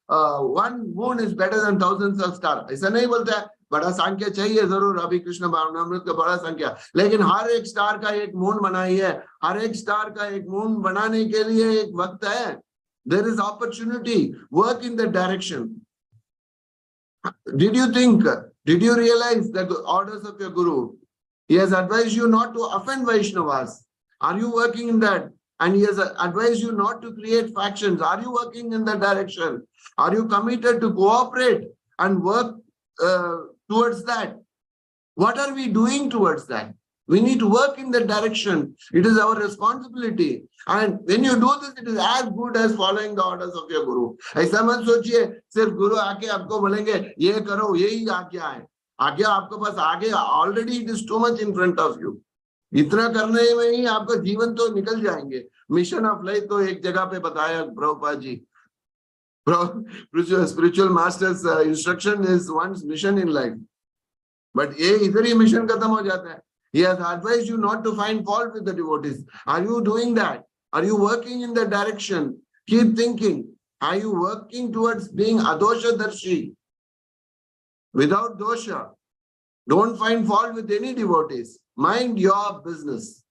A: one moon is better than thousands of stars. ऐसा नहीं बोलता है. बड़ा संख्या चाहिए जरूर, अभी कृष्ण भावनामृत का बड़ा संख्या, लेकिन हर एक स्टार का एक मून बनाई है. हर एक स्टार का एक मून बनाने के लिए एक वक्त है. There is opportunity. Work in that direction. Did you realize the orders of your Guru? He has advised you not to offend Vaishnavas. Are you working in that? And he has advised you not to create factions. Are you working in that direction? Are you committed to cooperate and work towards that? What are we doing towards that? We need to work in that direction. It is our responsibility. And when you do this, it is as good as following the orders of your Guru. ऐसा मत सोचिए सिर्फ गुरु आके आपको बोलेंगे ये करो, यही आज्ञा है. आज्ञा आपके पास आगे already it is too much in front of you. इतना करने में ही आपका जीवन तो निकल जाएंगे. मिशन ऑफ लाइफ तो एक जगह पे बताया Prabhupada ji. Spiritual master's instruction is one's mission in life. But ये इधर ही मिशन खत्म हो जाता है. He has advised you not to find fault with the devotees. Are you doing that? Are you working in that direction? Keep thinking. Are you working towards being adosha darshi? Without dosha. Don't find fault with any devotees. Mind your business.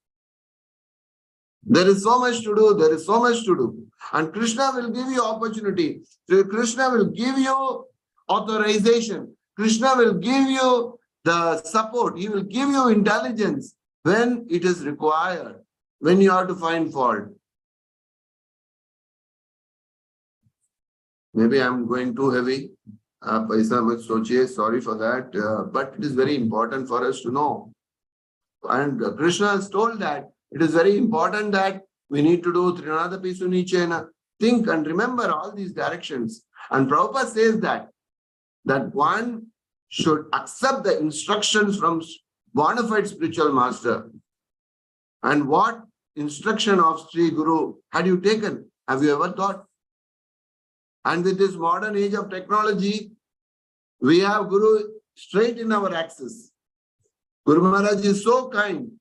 A: There is so much to do. There is so much to do. And Krishna will give you opportunity. So Krishna will give you authorization. Krishna will give you the support. He will give you intelligence when it is required, when you have to find fault. Maybe I'm going too heavy. Sorry for that. But it is very important for us to know. And Krishna has told that it is very important that we need to do Trinadapi Sunichena. Think and remember all these directions. And Prabhupada says that one should accept the instructions from bona fide spiritual master. And what instruction of Sri Guru had you taken? Have you ever thought? And with this modern age of technology, we have Guru straight in our access. Guru Maharaj is so kind.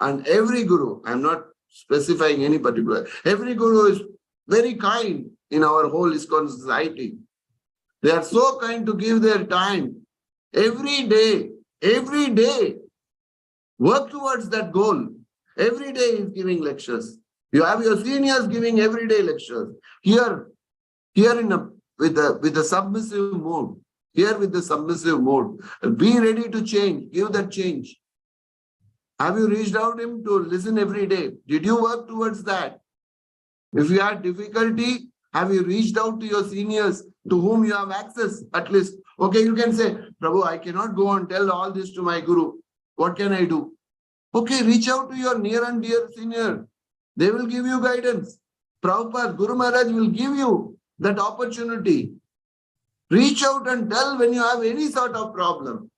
A: And every Guru, I'm not specifying any particular, every Guru is very kind in our whole ISKCON society. They are so kind to give their time. Every day, work towards that goal. Every day is giving lectures. You have your seniors giving everyday lectures. Here with the submissive mode. Here with the submissive mode. Be ready to change. Give that change. Have you reached out to him to listen every day? Did you work towards that? If you had difficulty, have you reached out to your seniors to whom you have access at least? Okay, you can say, Prabhu, I cannot go and tell all this to my Guru. What can I do? Okay, reach out to your near and dear senior. They will give you guidance. Prabhupada, Guru Maharaj will give you that opportunity. Reach out and tell when you have any sort of problem.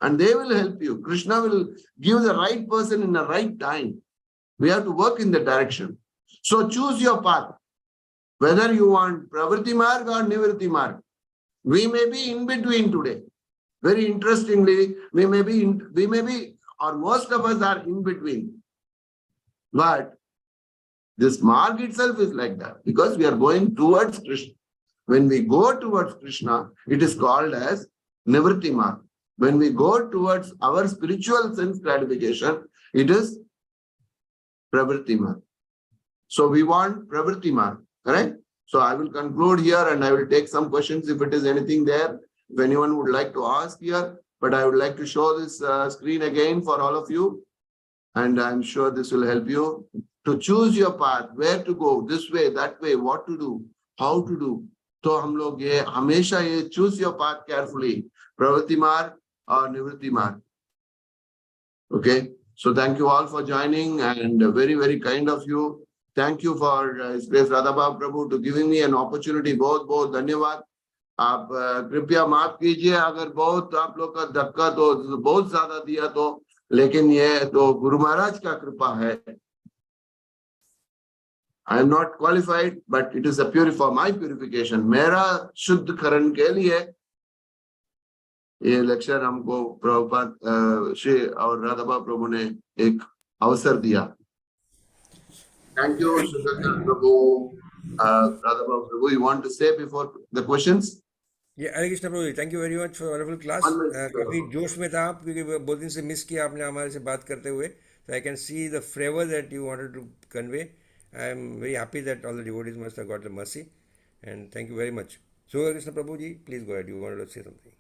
A: and they will help you. Krishna will give the right person in the right time. We have to work in that direction. So choose your path. Whether you want Pravritti Marg or Nivritti Marg. We may be in between today. Very interestingly, we may be, or most of us are in between. But this marg itself is like that because we are going towards Krishna. When we go towards Krishna, it is called as Nivritti Marg. When we go towards our spiritual sense gratification, it is Pravritti Marg. So we want Pravritti Marg, correct? So I will conclude here and I will take some questions if it is anything there. If anyone would like to ask here, but I would like to show this screen again for all of you. And I'm sure this will help you to choose your path, where to go, this way, that way, what to do, how to do. So hum log ye hamesha ye choose your path carefully, Pravritti Marg or Nivritti Marg. Okay, so thank you all for joining and very, very kind of you. Thank you for His Grace Radhabhav Prabhu to giving me an opportunity. बहुत बहुत धन्यवाद. आप कृपया माफ कीजिए अगर बहुत आप लोग का धक्का तो बहुत ज्यादा दिया तो, लेकिन ये तो गुरु महाराज का कृपा है. I am not qualified, but it is a for my purification. मेरा शुद्धकरण के लिए ये लेक्चर हमको प्रभुपाद श्री और राधाबा प्रभु ने एक अवसर दिया. Thank you, Shuddhakar Prabhu. Radhabhav Prabhu, you want to say before the questions?
K: Yeah, Hare Krishna Prabhu, thank you very much for wonderful class. काफी जोश में था आप क्योंकि बहुत दिन से मिस किया आपने हमारे से बात करते हुए. So I can see the flavor that you wanted to convey. I am very happy that all the devotees must have got the mercy, and thank you very much. So Hare Krishna Prabhu ji, please go ahead. You wanted to say something.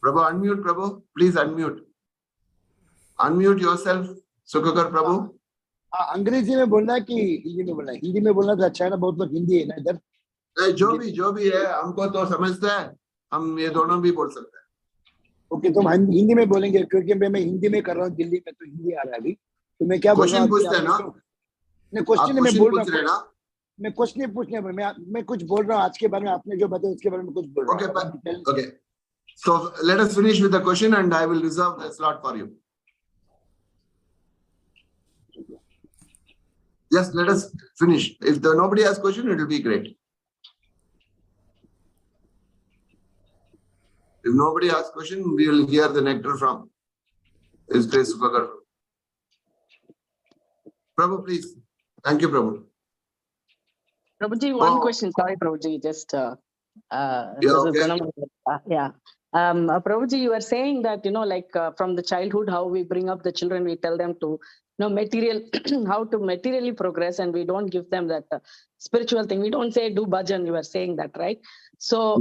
A: Prabhu, unmute Prabhu. Please unmute. Unmute yourself. Sukhakar Prabhu.
B: अंग्रेजी में बोलना है कि हिंदी में बोलना है? हिंदी में बोलना तो अच्छा है ना, बहुत लोग हिंदी है ना इधर.
A: जो भी है हमको तो समझता है, हम ये दोनों भी बोल सकते हैं.
B: ओके, तो हम हिंदी में बोलेंगे क्योंकि मैं हिंदी में कर रहा हूँ, दिल्ली में तो हिंदी आ रहा है अभी. तो मैं क्या बोल रहा हूँ?
A: पूछते हैं ना?
B: नहीं, क्वेश्चन में बोल रहा हूँ.
A: ना?
B: मैं क्वेश्चन नहीं पूछने, मैं कुछ बोल रहा हूँ आज के बारे में, आपने जो बताया उसके बारे में कुछ बोल रहा हूँ.
A: Okay. So let us finish with the question and I will reserve the slot for you. Yes, let us finish. If nobody has question, it will be great. If nobody has question, we will hear the nectar from His Grace Sukhakar. Prabhu, please. Thank you, Prabhu.
C: Prabhuji, one question. Sorry, Prabhuji, just Prabhuji, you were saying that, from the childhood, how we bring up the children, we tell them to, material, how to materially progress, and we don't give them that spiritual thing. We don't say do bhajan, you were saying that, right? So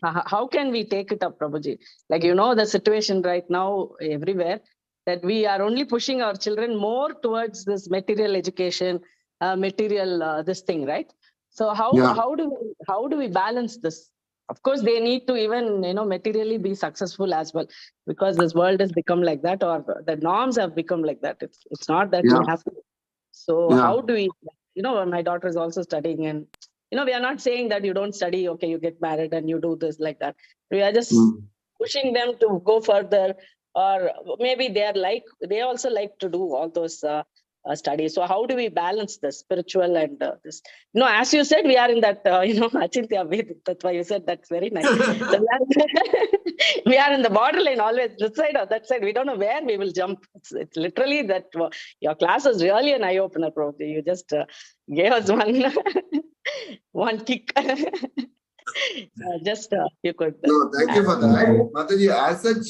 C: how can we take it up, Prabhuji? The situation right now everywhere, that we are only pushing our children more towards this material education, this thing, right? So how do we balance this? Of course, they need to even, materially be successful as well, because this world has become like that, or the norms have become like that. It's not that we have to. So how do we, my daughter is also studying, and, we are not saying that you don't study, okay, you get married and you do this like that. We are just pushing them to go further, or maybe they also like to do all those studies. So how do we balance the spiritual and this? As you said, we are in that, Achintya Ved. That's why you said that's very nice. So we are in the borderline always, this side or that side. We don't know where we will jump. It's literally that your class is really an eye-opener, probably. You just gave us one kick. You could.
A: No, thank you for that. Mataji, as such,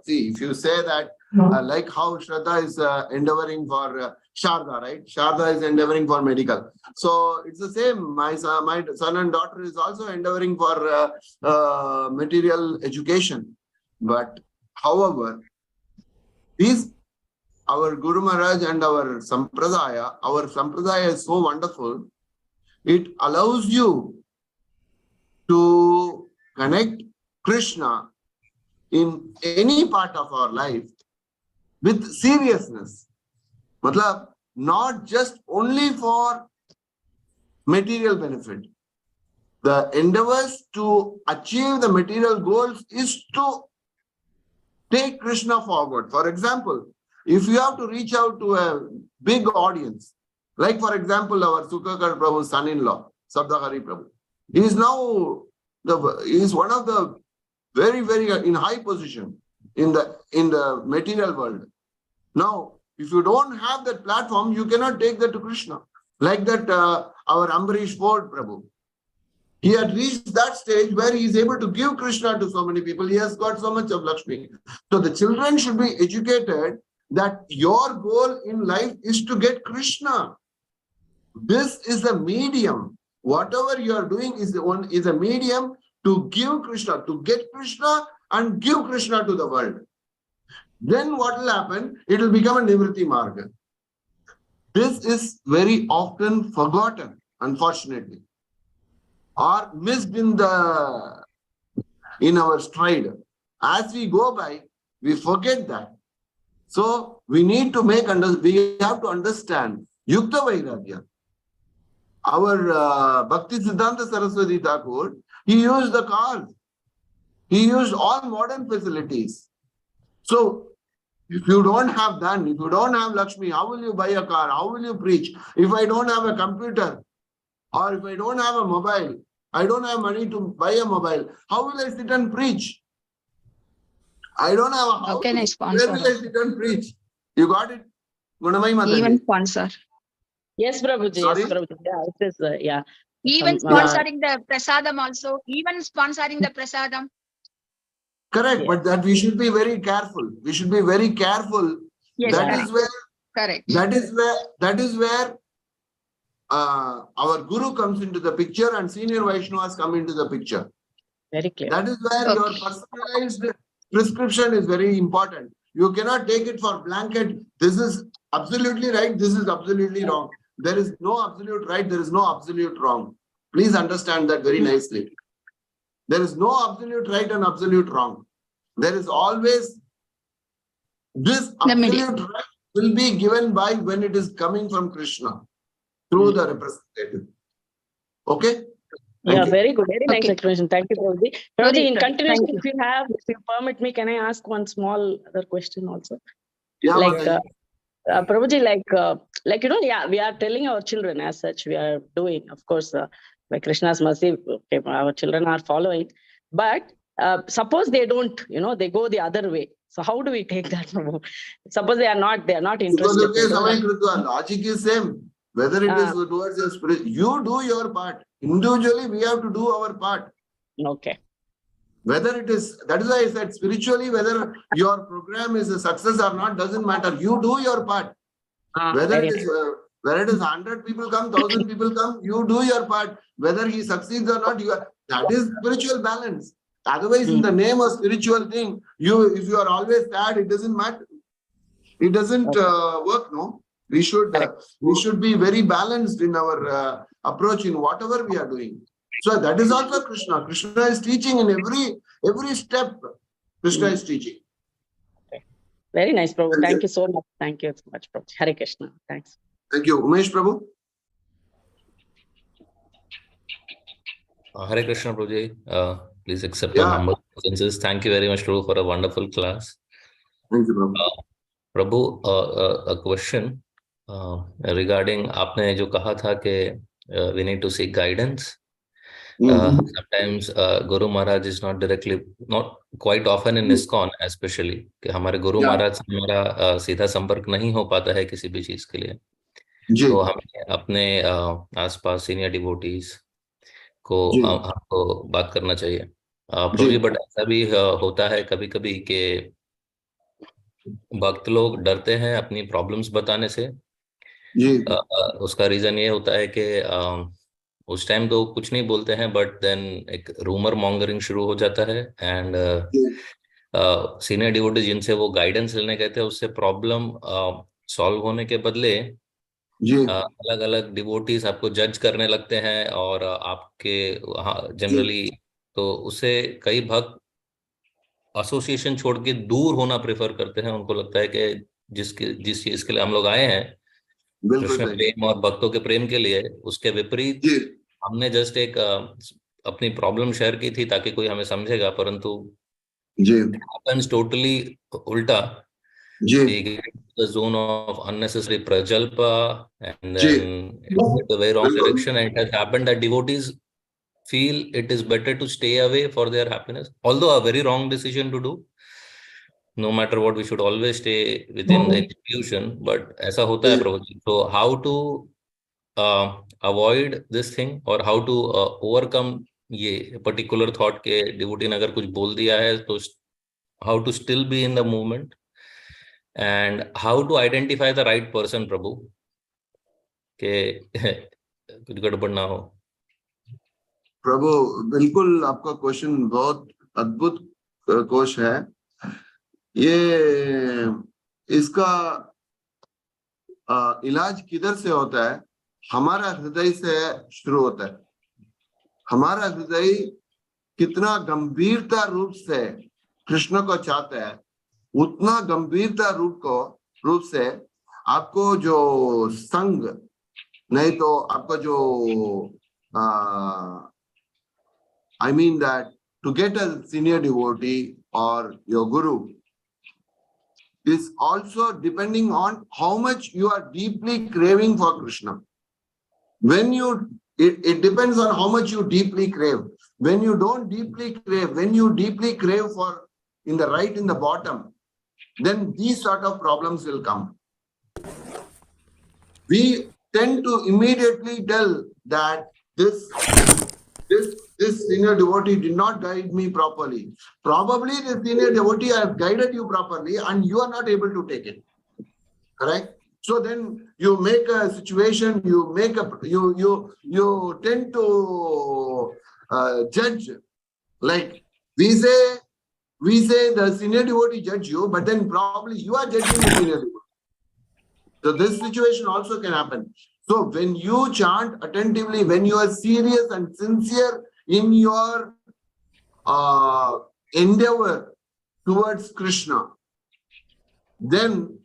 A: see, if you say that, like how Shraddha is endeavoring for Sharda, right? Sharda is endeavoring for medical. So it's the same. My son and daughter is also endeavoring for material education. But however, our Guru Maharaj and our Sampradaya is so wonderful. It allows you to connect Krishna in any part of our life with seriousness. Matlab, not just only for material benefit. the endeavors to achieve the material goals is to take Krishna forward. For example, if you have to reach out to a big audience, like for example, our Sukhakar Prabhu's son-in-law, Sabdahari Prabhu, he is now he is one of the very, very in high position in the material world. Now, if you don't have that platform, you cannot take that to Krishna. Like that, our Ambarish Ford Prabhu. He had reached that stage where he is able to give Krishna to so many people. He has got so much of Lakshmi. So the children should be educated that your goal in life is to get Krishna. This is a medium. Whatever you are doing is a medium to give Krishna, to get Krishna and give Krishna to the world. Then what will happen? It will become a Nivritti Marga. This is very often forgotten, unfortunately, or missed in our stride. As we go by, we forget that. So we need to we have to understand Yukta Vairagya. Our Bhakti Siddhanta Saraswati Thakur, he used the cars. He used all modern facilities. So if you don't have that, if you don't have Lakshmi, how will you buy a car? How will you preach? If I don't have a computer or if I don't have a mobile, I don't have money to buy a mobile, how will I sit and preach? I don't have a house.
L: How can I sponsor?
A: Where will I sit and preach? You got it? Gunamai Mataji.
L: Even sponsor.
C: Yes, Prabhuji.
A: Sorry?
C: Yes, Prabhuji. Yeah, it is, yeah.
L: Even
C: Some,
L: sponsoring the prasadam also. Even sponsoring the prasadam.
A: Correct,
C: Yeah.
A: but that we should be very careful. We should be very careful.
L: Yes,
A: That
L: correct.
A: is where
L: Correct.
A: that is where our Guru comes into the picture and senior Vaishnavas come into the picture.
C: Very clear.
A: That is where
L: Okay.
A: your personalized prescription is very important. You cannot take it for blanket. This is absolutely right. This is absolutely wrong. There is no absolute right. There is no absolute wrong. Please understand that very nicely. There is no absolute right and absolute wrong. There is always this
L: The middle.
A: absolute right will be given by when it is coming from Krishna through the representative. Okay?
C: Yeah,
A: Thank you.
C: very good. Very nice
L: Okay.
C: explanation. Thank you, Prabhuji. Prabhuji, in
L: good.
C: continuation,
L: Thank
C: if you permit me, can I ask one small other question also?
A: Yeah,
C: Like,
A: Mataji.
C: Prabhuji, yeah, we are telling our children as such, we are doing, of course, by Krishna's mercy, okay, our children are following, but suppose they don't, they go the other way. So how do we take that? Suppose they are not interested. They don't have-
A: Logic is same. Whether it is towards your spirit, you do your part. Individually, we have to do our part.
C: Okay.
A: Whether it is, that is why I said spiritually, whether your program is a success or not, doesn't matter. You do your part. Whether
C: very
A: it is 100 people come, 1,000 people come, you do your part. Whether he succeeds or not, that is spiritual balance. Otherwise, in the name of spiritual thing, if you are always sad, it doesn't matter. It doesn't work, no? We should be very balanced in our approach in whatever we are doing. So that is also Krishna. Krishna is teaching in every step. Krishna is teaching.
C: Very nice, Prabhu.
A: Thank
C: Thank
A: you.
C: you so much. Thank you so much, Prabhu. Hare Krishna. Thanks.
A: Thank you. Umesh Prabhu.
I: Hare Krishna, Prabhuji. Please accept
A: Yeah.
I: our humble obeisances. Thank you very much, Prabhu, for a wonderful class.
A: Thank you, Prabhu.
I: Prabhu, a question regarding आपने जो कहा था कि we need to seek guidance. Sometimes Guru Maharaj is not quite often in ISKCON, especially कि हमारे गुरु महाराज से हमारा सीधा संपर्क नहीं हो पाता है किसी भी चीज के लिए. तो हमें अपने आसपास सीनियर डिवोटीज को हमको बात करना चाहिए. प्रभु, बट ऐसा भी होता है कभी कभी कि भक्त लोग डरते हैं अपनी प्रॉब्लम्स बताने से. उसका रीजन ये होता है कि उस टाइम तो कुछ नहीं बोलते हैं, बट देन एक रूमर मॉन्गरिंग शुरू हो जाता है एंड सीनियर डिवोटी जिनसे वो गाइडेंस लेने गए थे उससे प्रॉब्लम सॉल्व होने के बदले अलग अलग डिवोटीज आपको जज करने लगते हैं और आपके जनरली तो उससे कई भक्त एसोसिएशन छोड़ के दूर होना प्रेफर करते हैं. उनको लगता है कि जिस चीज के लिए हम लोग आए हैं कृष्ण प्रेम और भक्तों के प्रेम के लिए, उसके विपरीत हमने जस्ट एक अपनी प्रॉब्लम शेयर की थी ताकि कोई हमें समझेगा, परंतु
A: जी
I: happens totally ulta.
A: Ji
I: We get into the zone of unnecessary prajalpa, and
A: ji
I: then it's the very wrong
A: बिल्कुल
I: direction. And it has happened that devotees feel it is better to stay away for their happiness, although a very wrong decision to do. No matter what, we should always stay within the institution. But ऐसा होता है प्रभु जी. So how to avoid this thing, or how to overcome ये particular thought के devotee ने अगर कुछ बोल दिया है तो how to still be in the movement, and how to identify the right person, प्रभु, के कुछ गड़बड़ ना हो.
A: प्रभु बिल्कुल आपका क्वेश्चन बहुत अद्भुत क्वेश्चन है. ये इसका इलाज किधर से होता है? हमारा हृदय से शुरू होता है. हमारा हृदय कितना गंभीरता रूप से कृष्ण को चाहता है, उतना गंभीरता रूप से आपको जो संग, नहीं तो आपका जो I mean that to get a senior devotee or your guru is also depending on how much you are deeply craving for Krishna. When it depends on how much you deeply crave. When you don't deeply crave, when you deeply crave for in the bottom, then these sort of problems will come. We tend to immediately tell that this senior devotee did not guide me properly. Probably the senior devotee has guided you properly and you are not able to take it. Correct? So then you make a situation, you tend to judge. Like we say the senior devotee judge you, but then probably you are judging the senior devotee. So this situation also can happen. So when you chant attentively, when you are serious and sincere in your endeavor towards Krishna, then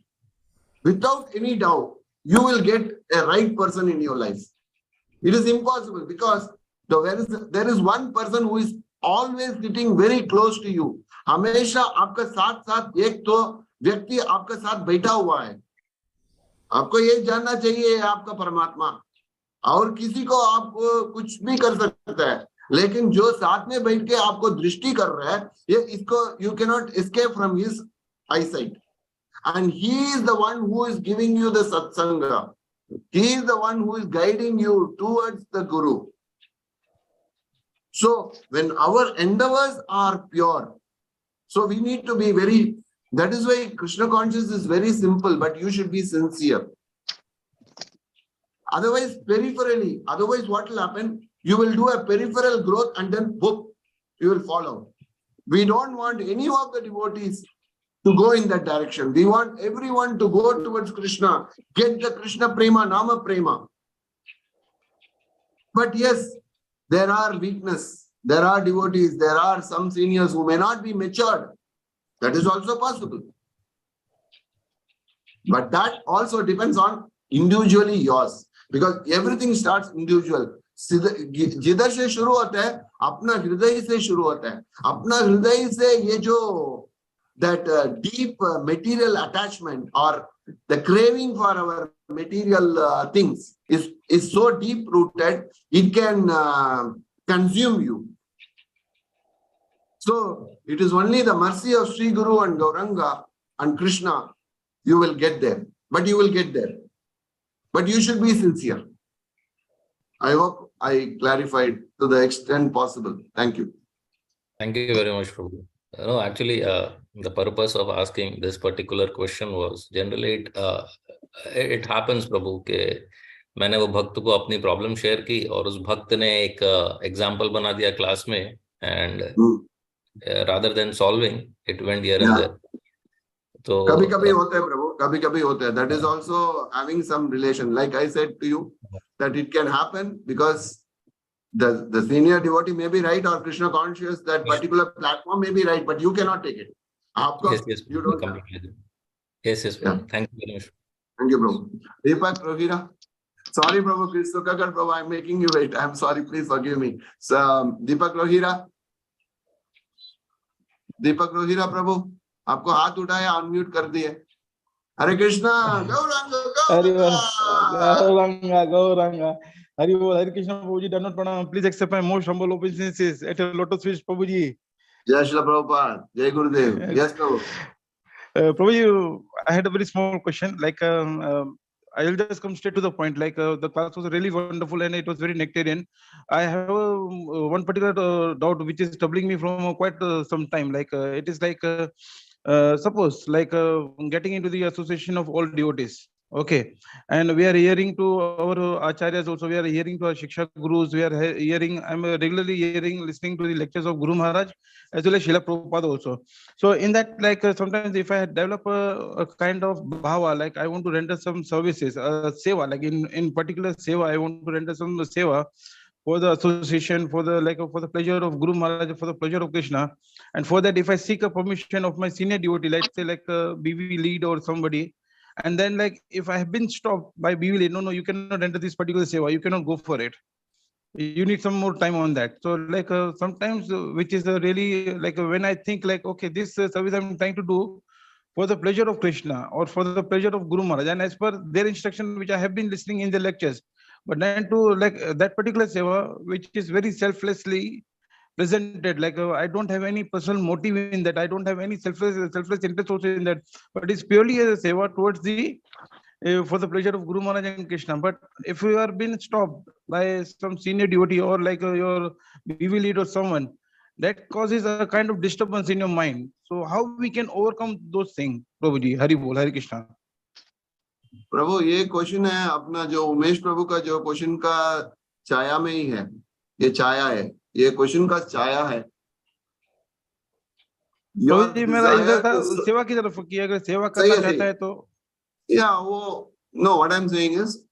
A: without any doubt, you will get a right person in your life. It is impossible because there is one person who is always sitting very close to you. हमेशा आपका साथ एक तो व्यक्ति आपका साथ बैठा हुआ है. आपको ये जानना चाहिए आपका परमात्मा, और किसी को आप कुछ भी कर सकता है, लेकिन जो साथ में बैठ के आपको दृष्टि कर रहा है, ये इसको you cannot escape from his eyesight. And he is the one who is giving you the satsanga. He is the one who is guiding you towards the Guru. So when our endeavors are pure, so we need to be very, that is why Krishna consciousness is very simple, but you should be sincere. Otherwise, peripherally, what will happen? You will do a peripheral growth and then whoop, you will fall out. We don't want any of the devotees to go in that direction. We want everyone to go towards Krishna, get the Krishna prema, nama prema. But yes, there are weakness. There are devotees, there are some seniors who may not be matured. That is also possible. But that also depends on individually yours. Because everything starts individual. जिधर से शुरू होता है, अपना हृदय से शुरू होता है. अपना हृदय से ये जो that deep material attachment or the craving for our material things is so deep rooted, it can consume you. So it is only the mercy of Sri Guru and Gauranga and Krishna you will get there. But you will get there. But you should be sincere. I hope I clarified to the extent possible. Thank you.
I: Thank you very much, Prabhu. No, actually, the purpose of asking this particular question was generally it happens, Prabhu, के मैंने वो भक्त को अपनी problem share की और उस भक्त ने एक एग्जाम्पल बना दिया क्लास में, and rather than solving, it went here and there. So
A: कभी-कभी होता है प्रभु, कभी-कभी होता है. That is also having some relation. Like I said to you, that it can happen because the senior devotee may be right, or Krishna conscious, that particular platform may be right, but you cannot take it.
I: Yes,
A: you don't.
I: completely. Yes,
A: Yeah.
I: Thank you very much.
A: Thank you, Prabhu. Deepak, Rohira. Sorry, Prabhu, Kristukakar Prabhu, I'm making you wait. I'm sorry, please forgive me. So, Deepak Rohira. दीपक रोहिरा प्रभु आपको हाथ उठाया unmute कर दिए हरे Krishna Gaurang
M: Gauranga. Hare Krishna Prabhuji, Dandavat Pranam. Please accept my most humble obeisances at a lotus feet, Prabhuji.
A: जय श्री प्रभुपाद जय गुरुदेव yes Prabhu
M: Prabhuji, I had a very small question. I'll just come straight to the point. The class was really wonderful and it was very nectarian. I have one particular doubt which is troubling me from quite some time. It is suppose getting into the association of all devotees. Okay, and we are hearing to our acharyas also. We are hearing to our shiksha gurus. We are hearing. I'm regularly listening to the lectures of Guru Maharaj as well as Srila Prabhupada also. So in that, sometimes if I develop a kind of bhava, I want to render some services, seva, in particular seva, I want to render some seva for the association, for the pleasure of Guru Maharaj, for the pleasure of Krishna, and for that, if I seek a permission of my senior devotee, let's say a BV lead or somebody, and then if I have been stopped by BV lead, no, you cannot render this particular seva, you cannot go for it. You need some more time on that. So sometimes which is really when I think okay, this service I'm trying to do for the pleasure of Krishna or for the pleasure of Guru Maharaj, and as per their instruction which I have been listening in the lectures, but then to that particular seva which is very selflessly presented, I don't have any personal motive in that, I don't have any selfless interest also in that, but it's purely a seva towards the for the pleasure of Guru Maharaj and Krishna. But if you are being stopped by some senior devotee or your BV lead or someone, that causes a kind of disturbance in your mind. So how we can overcome those things, Prabhuji? Hari Bol, Hari Krishna.
A: प्रभु ये question है अपना जो उमेश प्रभु का जो question का छाया में ही है ये छाया है ये क्वेश्चन का छाया है
M: मेरा इधर था सेवा की तरफ की अगर सेवा करना चाहता है तो
A: yeah वो no what I'm saying is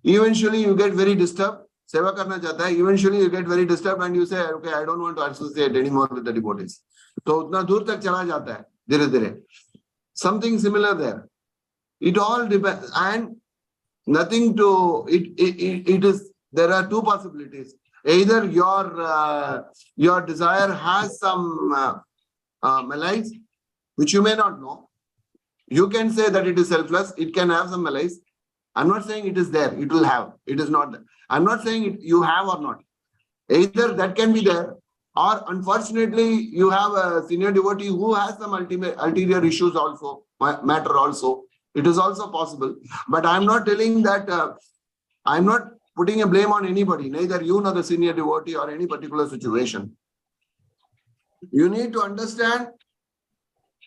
A: eventually you get very disturbed सेवा करना चाहता है eventually you get very disturbed and you say okay I don't want to associate anymore with the devotees तो उतना दूर तक चला जाता है धीरे धीरे something similar there it all depends and nothing to it is there are two possibilities either your desire has some malice which you may not know. You can say that it is selfless, it can have some malice. I'm not saying it is there, it will have, it is not there. I'm not saying you have or not. Either that can be there, or unfortunately, you have a senior devotee who has some ulterior issues also, matter also. It is also possible. But I'm not telling that, I'm not putting a blame on anybody, neither you nor the senior devotee or any particular situation. You need to understand,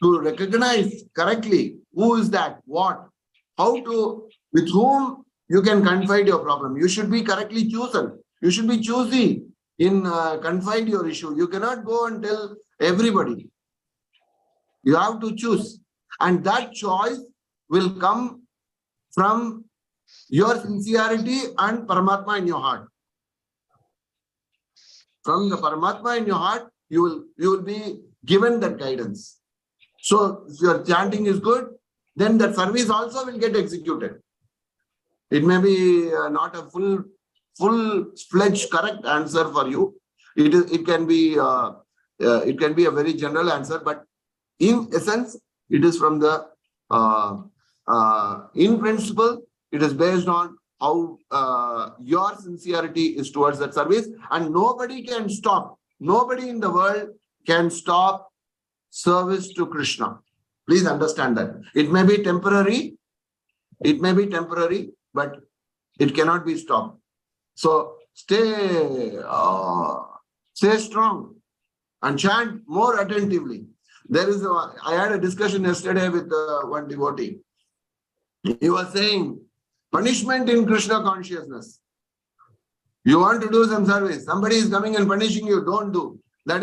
A: to recognize correctly who is that, what, how to, with whom you can confide your problem. You should be correctly chosen. You should be choosy in confide your issue. You cannot go and tell everybody. You have to choose. And that choice will come from your sincerity and Paramatma in your heart. From the Paramatma in your heart, you will be given that guidance. So if your chanting is good, then that service also will get executed. It may be not a full-fledged correct answer for you. It can be a very general answer, but in essence, it is from the in principle, it is based on how your sincerity is towards that service, and nobody can stop. Nobody in the world can stop service to Krishna. Please understand that. It may be temporary. It may be temporary, but it cannot be stopped. So stay strong and chant more attentively. I had a discussion yesterday with one devotee. He was saying, punishment in Krishna consciousness. You want to do some service, somebody is coming and punishing you, don't do. You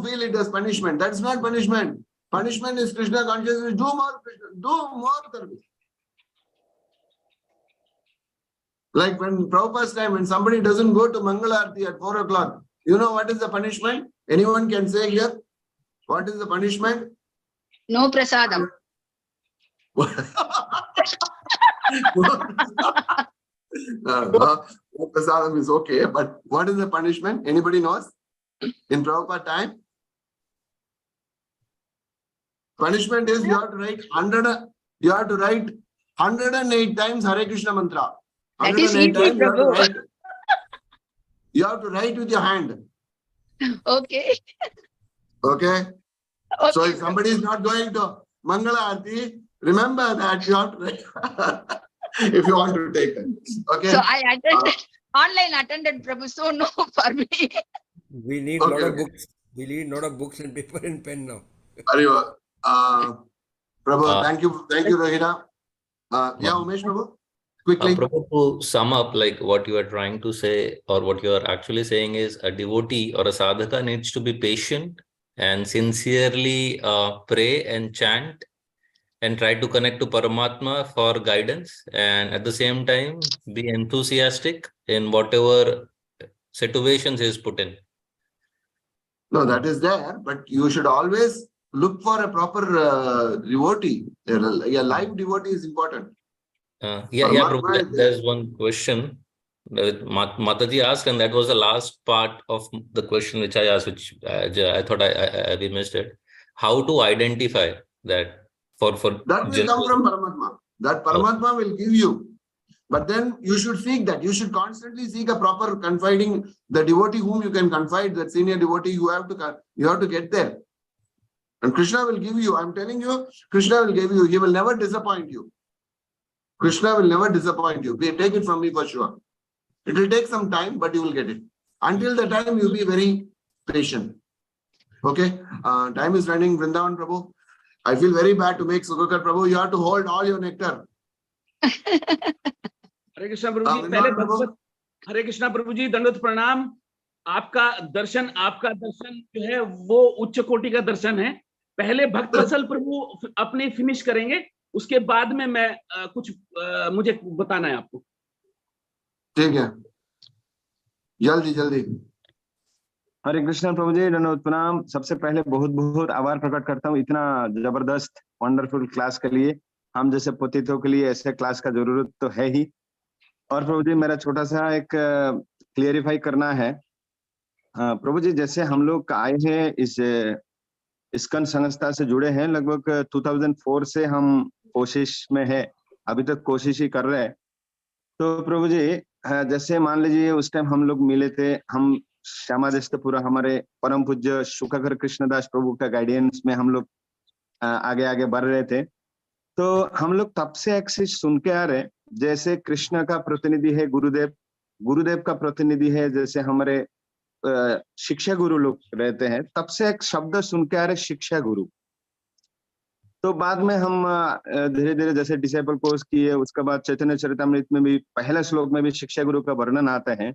A: feel it as punishment. That's not punishment. Punishment is Krishna consciousness. Do more service. Like when Prabhupada's time, when somebody doesn't go to Mangala Aarti at 4 o'clock, you know what is the punishment? Anyone can say here? What is the punishment?
L: No prasadam.
A: Prasadam is okay, but what is the punishment? Anybody knows? In Prabhupada time? Punishment is you have to write 108 times Hare Krishna mantra.
L: That is
A: 108
L: easy,
A: times
L: Prabhu.
A: you have to write with your hand.
L: Okay.
A: Okay?
L: Okay.
A: So if somebody is not going to Mangala Aarti, remember that you have to write if you want to take it. Okay?
L: So I attended, online attended, Prabhu, so no for me.
K: We need a lot of books. We need a lot of books and paper and pen now.
A: Very well. Prabhu, thank you, Rohina. Yeah, Umesh Prabhu, quickly.
I: Prabhu, to sum up, like what you are trying to say, or what you are actually saying is, a devotee or a sadhaka needs to be patient and sincerely pray and chant and try to connect to Paramatma for guidance, and at the same time be enthusiastic in whatever situations he is put in.
A: No, that is there, but you should always look for a proper devotee. A live devotee is important.
I: Prabhu, there's one question that Mataji asked, and that was the last part of the question which I asked, which I thought we missed it. How to identify that for
A: that will come from Paramatma. That Paramatma will give you. But then you should seek that. You should constantly seek a proper confiding, the devotee whom you can confide, that senior devotee, you have to get there. And Krishna will give you. I'm telling you, Krishna will give you. He will never disappoint you. Krishna will never disappoint you. Take it from me for sure. It will take some time, but you will get it. Until the time, you'll be very patient. Okay? Time is running. Vrindavan Prabhu. I feel very bad to make Sukakar Prabhu. You have to hold all your nectar.
N: हरे कृष्णा प्रभु जी, पहले भगवत हरे कृष्णा प्रभु जी, दंडवत प्रणाम। आपका दर्शन जो है वो उच्च कोटि का दर्शन है। पहले भक्त वत्सल प्रभु अपने फिनिश करेंगे, उसके बाद में मैं कुछ मुझे बताना है आपको।
A: ठीक है, जल्दी।
J: हरे कृष्णा प्रभु जी, दंडवत प्रणाम। सबसे पहले बहुत बहुत आभार प्रकट करता हूँ इतना जबरदस्त वंडरफुल क्लास के लिए। हम जैसे पतितों के लिए ऐसे क्लास का जरूरत तो है ही। और प्रभु जी, मेरा छोटा सा एक क्लियरिफाई करना है। प्रभु जी, जैसे हम लोग आए हैं इस इस्कॉन संस्था से जुड़े हैं, लगभग 2004 से हम कोशिश में है, अभी तक कोशिश ही कर रहे हैं। तो प्रभु जी, जैसे मान लीजिए उस टाइम हम लोग मिले थे, हम श्यामादेशपुरा हमारे परम पूज्य शुकाकर कृष्णदास प्रभु का गाइडेंस में हम लोग आगे बढ़ रहे थे। तो हम लोग तब से एक चीज सुन के आ रहे, जैसे कृष्ण का प्रतिनिधि है गुरुदेव, गुरुदेव का प्रतिनिधि है जैसे हमारे शिक्षा गुरु लोग रहते हैं, तब से एक शब्द सुन के आ रहे शिक्षा गुरु। तो बाद में हम धीरे धीरे जैसे डिसाइपल कोर्स किए, उसके बाद चैतन्य चरितामृत में भी पहले श्लोक में भी शिक्षा गुरु का वर्णन आता है।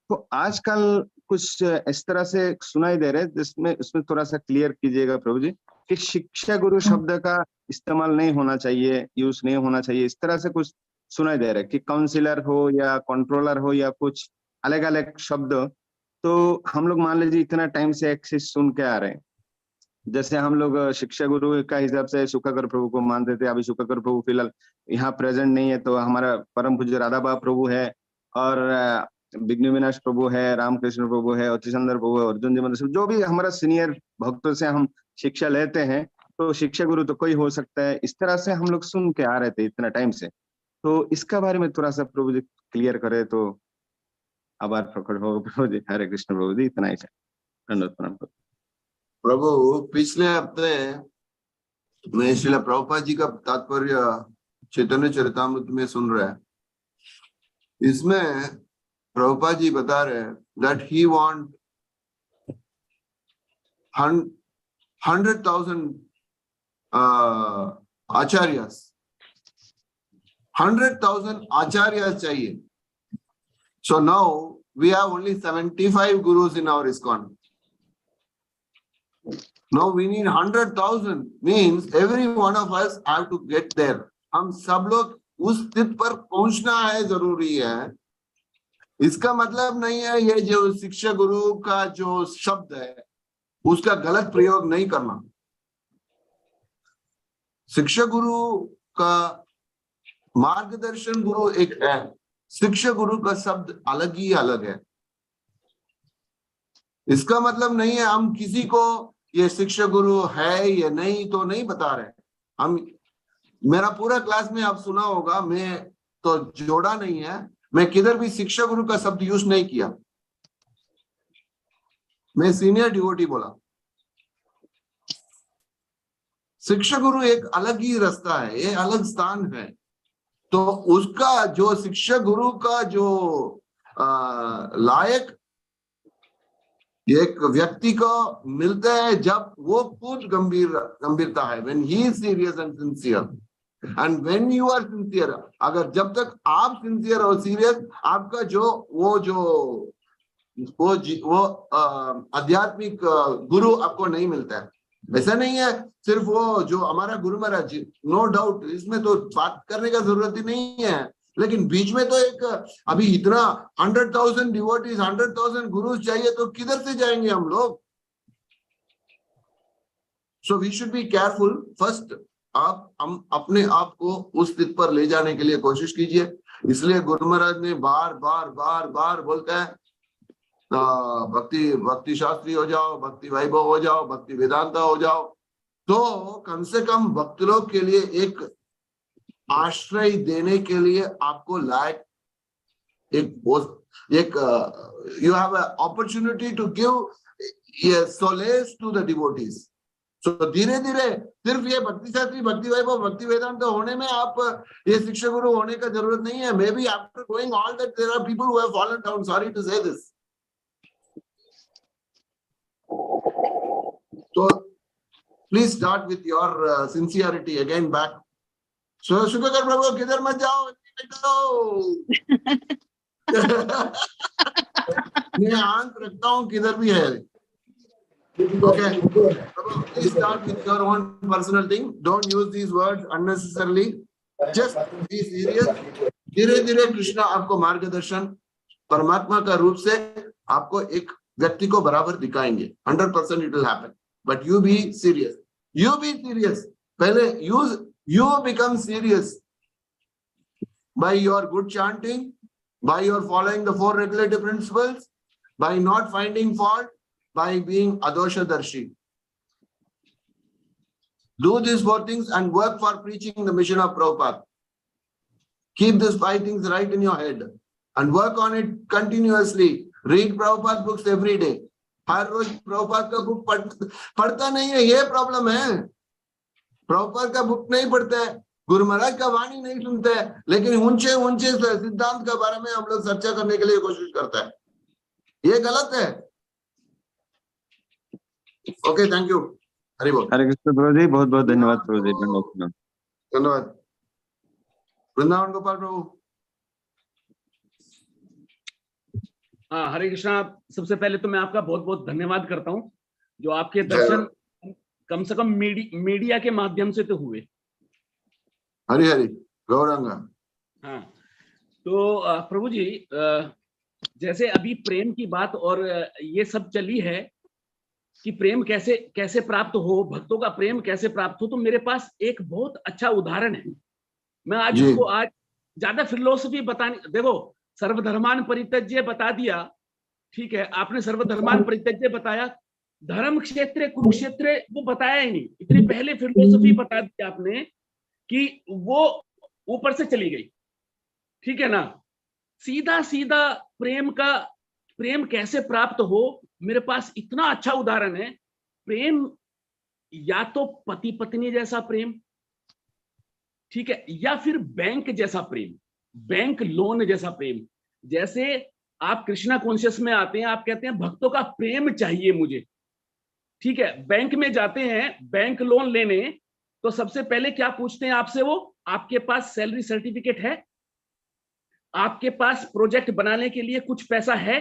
J: तो आजकल कुछ इस तरह से सुनाई दे रहे, जिसमें उसमें थोड़ा सा क्लियर कीजिएगा प्रभु जी, कि शिक्षा गुरु शब्द का इस्तेमाल नहीं होना चाहिए, यूज नहीं होना चाहिए, इस तरह से कुछ सुनाई दे रहा है कि काउंसिलर हो या कंट्रोलर हो या कुछ अलग अलग शब्द। तो हम लोग मान लीजिए इतना टाइम से एक चीज सुन के आ रहे हैं, जैसे हम लोग शिक्षा गुरु का हिसाब से शुकाकर प्रभु को मानते थे। अभी शुकाकर प्रभु फिलहाल यहाँ प्रेजेंट नहीं है, तो हमारा परम पूज्य राधा बा प्रभु है, और विघ्न विनाश प्रभु है, रामकृष्ण प्रभु है, अतिसुंदर प्रभु है, अर्जुन जी मतलब जो भी हमारा सीनियर भक्तों से हम शिक्षा लेते हैं, तो शिक्षा गुरु तो कोई हो सकता है। इस तरह से हम लोग सुन के आ रहे थे इतना टाइम से। तो इसका बारे में थोड़ा सा प्रभु जी क्लियर करे तो आभार प्रकट हो प्रभु जी। हरे कृष्ण प्रभु जी, इतना ही है।
A: प्रभु, पिछले हफ्ते मैं श्रील प्रभुपाद जी का तात्पर्य चैतन्य चरितामृत में सुन रहा है। इसमें प्रभुपाद जी बता रहे हैं that he want 100,000 acharyas, 100,000 acharyas चाहिए। So now we have only 75 gurus in our ISKCON. Now we need 100,000, means every one of us have to get there. हम सब लोग उस स्थिति पर पहुंचना है, जरूरी है। इसका मतलब नहीं है ये जो शिक्षा गुरु का जो शब्द है उसका गलत प्रयोग नहीं करना। शिक्षा गुरु का मार्गदर्शन गुरु एक है, शिक्षक गुरु का शब्द अलग ही अलग है। इसका मतलब नहीं है हम किसी को ये शिक्षक गुरु है या नहीं तो नहीं बता रहे हम। मेरा पूरा क्लास में आप सुना होगा, मैं तो जोड़ा नहीं है, मैं किधर भी शिक्षक गुरु का शब्द यूज नहीं किया, मैं सीनियर डिवोटी बोला। शिक्षक गुरु एक अलग ही रास्ता है, ये अलग स्थान है। तो उसका जो शिक्षक गुरु का जो लायक एक व्यक्ति को मिलता है जब वो खुद गंभीरता है, when he is serious and sincere, and when you are sincere, अगर जब तक आप सिंसियर और सीरियस, आपका जो वो आध्यात्मिक गुरु आपको नहीं मिलता है। ऐसा नहीं है सिर्फ वो जो हमारा गुरु महाराज जी, नो डाउट, इसमें तो बात करने का जरूरत ही नहीं है, लेकिन बीच में तो एक अभी इतना 100,000 डिवोटीज, 100,000 गुरुज चाहिए तो किधर से जाएंगे हम लोग? So we should be careful. First हम अपने आप को उस स्थिति पर ले जाने के लिए कोशिश कीजिए। इसलिए गुरु महाराज ने बार बार बार बार बोलता है भक्ति शास्त्री हो जाओ, भक्ति वैभव हो जाओ, भक्ति वेदांता हो जाओ। तो कम से कम भक्त लोग के लिए एक आश्रय देने के लिए आपको लायक एक you have a opportunity to give solace to the devotees. So धीरे धीरे सिर्फ ये भक्ति शास्त्री, भक्ति वैभव, भक्ति वेदांत होने में आप ये शिक्षक गुरु होने का जरूरत नहीं है। Maybe after doing all that there are people who have fallen down, sorry to say this. So please start with your sincerity again back. So शुक्र प्रभु किधर मत जाओ, मैं आंख रखता हूँ किधर भी है। Okay, Prabhu, please start with your own personal thing. Don't use these words unnecessarily. Just be serious. धीरे धीरे कृष्णा आपको मार्गदर्शन परमात्मा का रूप से आपको एक व्यक्ति को बराबर दिखाएंगे। 100% it will happen. But you be serious. You be serious. पहले you become serious by your good chanting, by your following the 4 regulative principles, by not finding fault, by being adosha darshi. Do these 4 things and work for preaching the mission of Prabhupada. Keep these 5 things right in your head and work on it continuously. Read Prabhupada books every day. हर रोज प्रभुपाद का book पढ़ता नहीं है, ये problem है। प्रभुपाद का book नहीं पढ़ता है, गुरु महाराज का वाणी नहीं सुनता है, लेकिन ऊंचे ऊंचे सिद्धांत के बारे में हम लोग चर्चा करने के लिए कोशिश करता है, ये गलत है। Okay, thank you. हरि बोल।
J: हरे कृष्ण प्रभु जी, बहुत बहुत धन्यवाद प्रभु जी।
A: धन्यवाद। वृंदावन गोपाल प्रभु।
N: हाँ, हरे कृष्णा। सबसे पहले तो मैं आपका बहुत बहुत धन्यवाद करता हूँ, जो आपके दर्शन कम से कम मीडिया के माध्यम से तो हुए।
A: हरि हरि गौरंगा।
N: हाँ, तो प्रभु जी, जैसे अभी प्रेम की बात और ये सब चली है कि प्रेम कैसे कैसे प्राप्त हो, भक्तों का प्रेम कैसे प्राप्त हो, तो मेरे पास एक बहुत अच्छा उदाहरण है। मैं आज उसको आज ज्यादा फिलोसफी बताने, देखो सर्वधर्मान परित्यज्य बता दिया, ठीक है, आपने सर्वधर्मान परित्यज्य बताया, धर्म क्षेत्र कुरुक्षेत्र वो बताया ही नहीं। इतनी पहले फिलोसफी बता दी आपने कि वो ऊपर से चली गई, ठीक है ना। सीधा सीधा प्रेम कैसे प्राप्त हो, मेरे पास इतना अच्छा उदाहरण है। प्रेम या तो पति पत्नी जैसा प्रेम, ठीक है, या फिर बैंक जैसा प्रेम, बैंक लोन जैसा प्रेम। जैसे आप कृष्णा कॉन्शियस में आते हैं, आप कहते हैं भक्तों का प्रेम चाहिए मुझे, ठीक है। बैंक में जाते हैं बैंक लोन लेने, तो सबसे पहले क्या पूछते हैं आपसे, वो आपके पास सैलरी सर्टिफिकेट है, आपके पास प्रोजेक्ट बनाने के लिए कुछ पैसा है,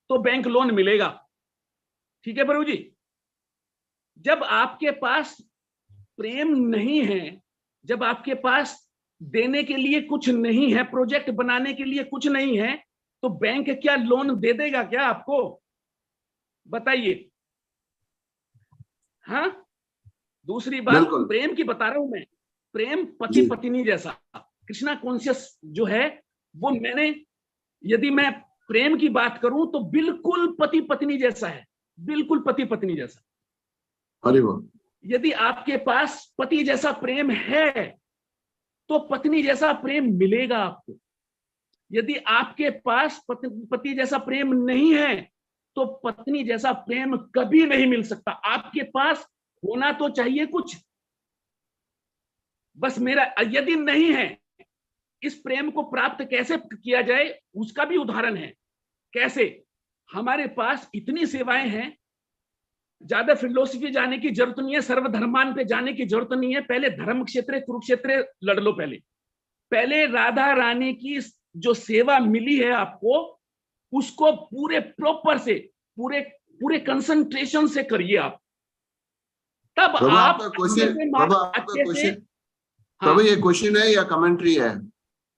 N: तो बैंक लोन मिलेगा, ठीक है प्रभु जी। जब आपके पास प्रेम नहीं है, जब आपके पास देने के लिए कुछ नहीं है, प्रोजेक्ट बनाने के लिए कुछ नहीं है, तो बैंक क्या लोन दे देगा क्या आपको, बताइए। हाँ, दूसरी बात प्रेम की बता रहा हूं मैं, प्रेम पति पत्नी जैसा। कृष्णा कॉन्शियस जो है वो मैंने, यदि मैं प्रेम की बात करूं तो बिल्कुल पति पत्नी जैसा है, बिल्कुल पति पत्नी जैसा।
A: हरि बोल।
N: यदि आपके पास पति जैसा प्रेम है तो पत्नी जैसा प्रेम मिलेगा आपको। यदि आपके पास पति जैसा प्रेम नहीं है तो पत्नी जैसा प्रेम कभी नहीं मिल सकता। आपके पास होना तो चाहिए कुछ, बस मेरा, यदि नहीं है, इस प्रेम को प्राप्त कैसे किया जाए उसका भी उदाहरण है। कैसे? हमारे पास इतनी सेवाएं हैं, ज्यादा फिलोसफी जाने की जरूरत नहीं है, सर्वधर्मान पे जाने की जरूरत नहीं है। पहले धर्म क्षेत्र कुरुक्षेत्र लड़ लो। पहले राधा रानी की जो सेवा मिली है आपको, उसको पूरे प्रॉपर से, पूरे कंसंट्रेशन से करिए आप, तब आप
A: प्रभु ये क्वेश्चन है या कमेंट्री है?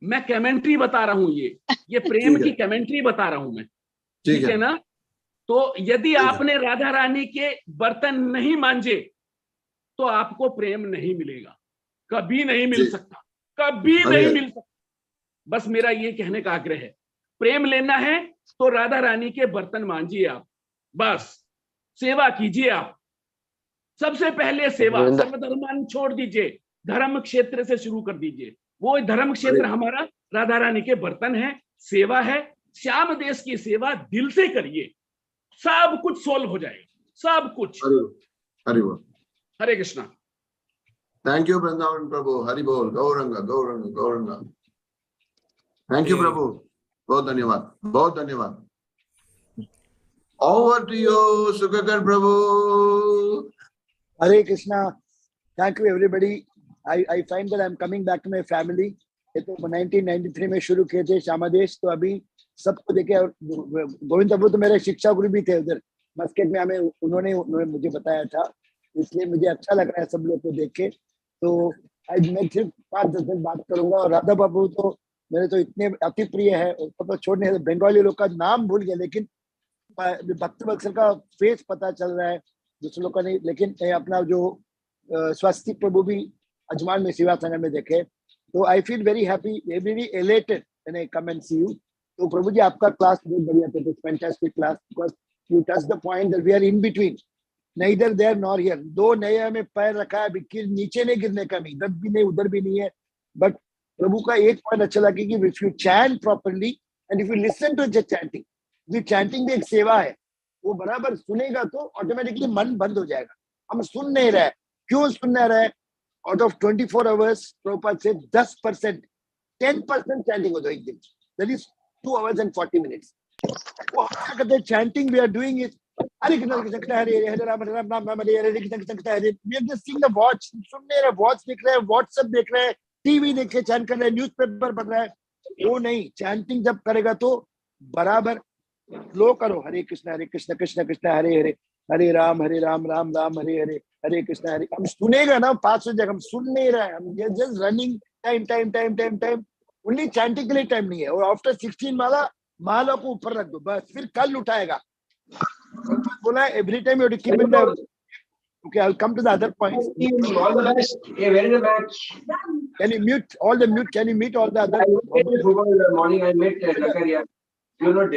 N: मैं कमेंट्री बता रहा हूं, ये प्रेम की कमेंट्री बता रहा हूं मैं, ठीक है ना? तो यदि आपने राधा रानी के बर्तन नहीं मांजे तो आपको प्रेम नहीं मिलेगा, कभी नहीं मिल सकता, कभी नहीं मिल सकता। बस मेरा ये कहने का आग्रह है, प्रेम लेना है तो राधा रानी के बर्तन मांजिए आप, बस सेवा कीजिए आप। सबसे पहले सेवा, सर्वधर्मान छोड़ दीजिए, धर्म क्षेत्र से शुरू कर दीजिए। वो धर्म क्षेत्र हमारा राधा रानी के बर्तन है, सेवा है। श्याम देश की सेवा दिल से करिए, सब कुछ सोल्व हो जाएगा, सब कुछ।
A: हरि बोल।
N: हरे कृष्णा।
A: थैंक यू वृंदावन प्रभु। हरि बोल। गौरंगा गौरंगा गौरंगा। थैंक यू प्रभु, बहुत धन्यवाद, बहुत धन्यवाद। ओवर टू यू सुखकर प्रभु।
B: Hare Krishna. Thank you everybody. I find that I'm coming back to my family. ये तो 1993 में शुरू किए थे श्यामादेश, तो अभी सबको देखे। गोविंद प्रभु तो मेरे शिक्षा गुरु भी थे उधर मस्केट में, हमें उन्होंने मुझे बताया था, इसलिए मुझे अच्छा लग रहा है सब लोग को देख के। तो आज मैं सिर्फ 5-10 मिनट बात करूंगा। और राधा बाबू तो मेरे तो इतने अति प्रिय है, तो छोड़ने, बंगाली लोग का नाम भूल गया, लेकिन भक्त वत्सल का फेस पता चल रहा है, दूसरे लोग का नहीं। लेकिन अपना जो स्वस्तिक प्रभु भी अजमान में सेवा संगम में देखे, तो I feel very happy, very elated when I come and see you. तो प्रभु जी आपका क्लास बहुत बढ़िया था, fantastic class, because you touch the point that we are in between, neither there nor here। दो नए में पैर रखा है, अभी नीचे नहीं गिरने का, नहीं इधर भी नहीं उधर भी नहीं है। बट प्रभु का एक पॉइंट अच्छा लगे कि if you chant properly and if you listen to the chanting, ये चैंटिंग भी एक सेवा है, वो बराबर सुनेगा तो ऑटोमेटिकली मन बंद हो जाएगा। हम सुन नहीं रहे, क्यों सुन नहीं रहे? आउट ऑफ 24 आवर्स प्रभुपाद से 10%, 10% चैंटिंग हो जाए एक दिन, that is 2 hours and 40 minutes। वो क्या कहते हैं chanting we are doing it, Hare Krishna Krishna Hare Hare, Hare Ram Ram Ram Hare Hare, Krishna Krishna Hare. We are just seeing the watch, सुन नहीं रहे, वॉच देख रहे हैं, व्हाट्सएप देख रहे हैं, टीवी देख के चैंट कर रहे हैं, न्यूज़पेपर पढ़ रहा है। वो नहीं, चैंटिंग जब करेगा तो बराबर लो करो, हरे कृष्ण कृष्ण कृष्ण हरे हरे, हरे राम राम राम हरे हरे, हरे कृष्ण हरे। हम सुनेगा ना 500 जगह, हम सुन नहीं रहे, हम just running time time time time time, only chanting के लिए टाइम नहीं है। और आफ्टर 16 माला को ऊपर रख दो, बस फिर कल उठाएगा। बोला every time you have to keep in the, okay, I'll come to the other points.
O: All the best. Yeah, very the match.
B: Can you mute all the mute? Can you mute all the other?
O: Morning I met Zakaria. You know that.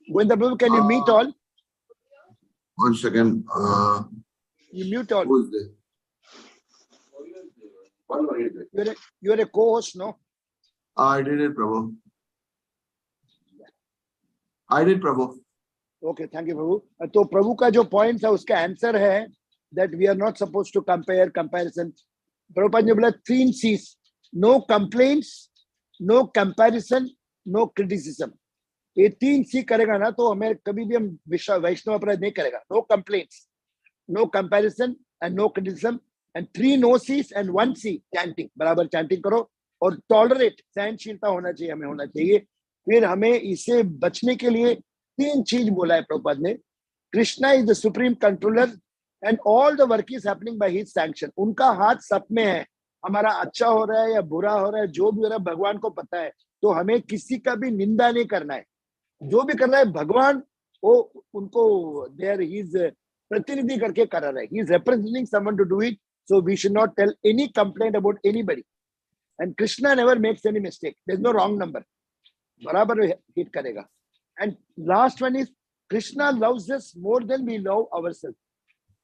B: Govinda Prabhu, can you mute all?
A: One second.
B: You mute all.
A: Who is there?
B: You're a co-host, no?
A: I did it, Prabhu. I did, Prabhu.
B: Okay, thank you, Prabhu. तो प्रभु का जो point था उसका answer है that we are not supposed to compare comparison. Prabhupada ने बोला 3 C's: no complaints, no comparison, no criticism. ये 3 C करेगा ना तो हमें कभी भी हम वैष्णव अपराध नहीं करेगा। No complaints, no comparison and no criticism, and 3 no C's and 1 C chanting। बराबर चैंटिंग करो और टॉलरेट, सहनशीलता होना चाहिए, हमें होना चाहिए। फिर हमें इससे बचने के लिए 3 चीज बोला है प्रभुपाद ने। Krishna is the supreme controller and all the work is happening by his sanction. उनका हाथ सब में है, हमारा अच्छा हो रहा है या बुरा हो रहा है, जो भी हो रहा है भगवान को पता है। तो हमें किसी का भी निंदा नहीं करना है, जो भी कर रहा है भगवान वो उनको देयर ही इज प्रतिनिधि करके कर रहा है, he is representing someone to do it, so we should not tell any complaint about anybody. and Krishna never makes any mistake. There's no wrong number. बराबर hit करेगा. And last one is Krishna loves us more than we love ourselves.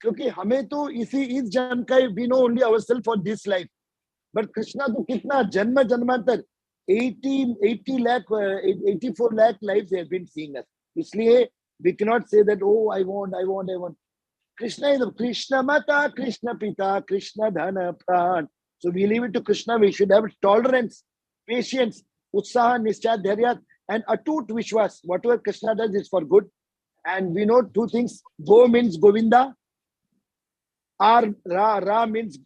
B: क्योंकि हमें तो इस जन्म का we know only ourselves for this life. But Krishna तो कितना जन्म जन्मांतर 84 lakh lives have been seeing us. इसलिए we cannot say that, oh, I want. Krishna is Krishna Mata, Krishna Pita, Krishna Dhana Pran. So we leave it to Krishna. We should have tolerance, patience, utsaha, nischa, dharya, and atut vishwas. Whatever Krishna does is for good. And we know two things. Go means Govinda. Ra means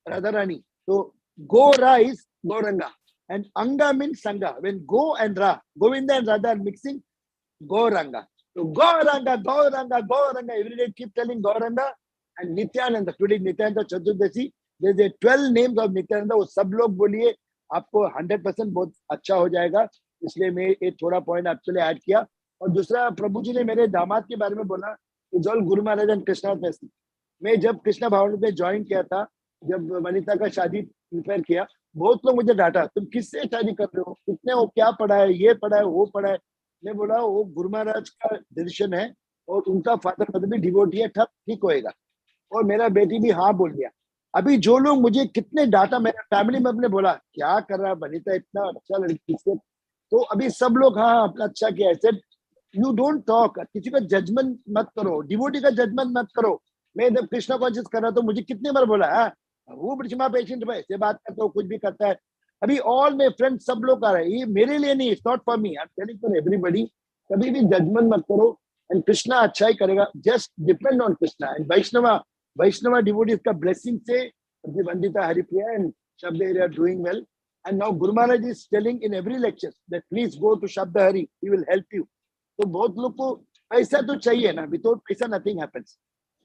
B: Radharani. So Go Ra is Gauranga. And Anga means Sangha. When Go and Ra, Govinda and Radha are mixing, Gauranga. So Gauranga. Every day keep telling Gauranga and Nityananda. Today Nityananda Chaturdasi. There's a 12 names of Nityananda. वो सब लोग बोलिए आपको 100% बहुत अच्छा हो जाएगा. इसलिए मैं एक थोड़ा पॉइंट आपके लिए ऐड किया. और दूसरा प्रभु जी ने मेरे दामाद के बारे में बोला. It's all Guru Maharaj and Krishna Messi. मैं जब कृष्णा भवन में ज्वाइन किया था, जब वनिता का शादी प्रिपेयर किया, बहुत लोग मुझे डांटा, तुम किससे शादी कर रहे हो, कितने हो, क्या पढ़ा है, ये पढ़ा है, वो पढ़ा है. मैं बोला वो गुरु महाराज का डिसीजन है और उनका फादर मदर भी डिवोटी है, ठीक होएगा. और मेरा बेटी भी हाँ बोल दिया. अभी जो लोग मुझे कितने डांटा, मेरा फैमिली में अपने बोला क्या कर रहा है वनिता, इतना अच्छा लड़की से. तो अभी सब लोग हाँ अपना अच्छा किया है. यू डोंट टॉक, किसी का जजमेंट मत करो, डिवोटी का जजमेंट मत करो. मैं जब कृष्णा कॉन्शियस कर रहा तो मुझे कितने बार बोला वो ब्रिजमा पेशेंट भाई से बात करता हूँ, कुछ भी करता है. अभी ऑल माय फ्रेंड्स सब लोग आ रहे हैं, ये मेरे लिए नहीं, it's not for me, I am telling for everybody. कभी भी जजमेंट मत करो एंड कृष्णा अच्छा ही करेगा. Just depend on Krishna and Vaishnava devotees का ब्लेसिंग से Vandita Haripriya and Shabd Hari are doing well. And now guru Maharaj is telling in every lecture that please go to Shabd Hari, he will help you. तो बहुत लोग को पैसा तो चाहिए ना, विदाउट पैसा नथिंग हैपेंस.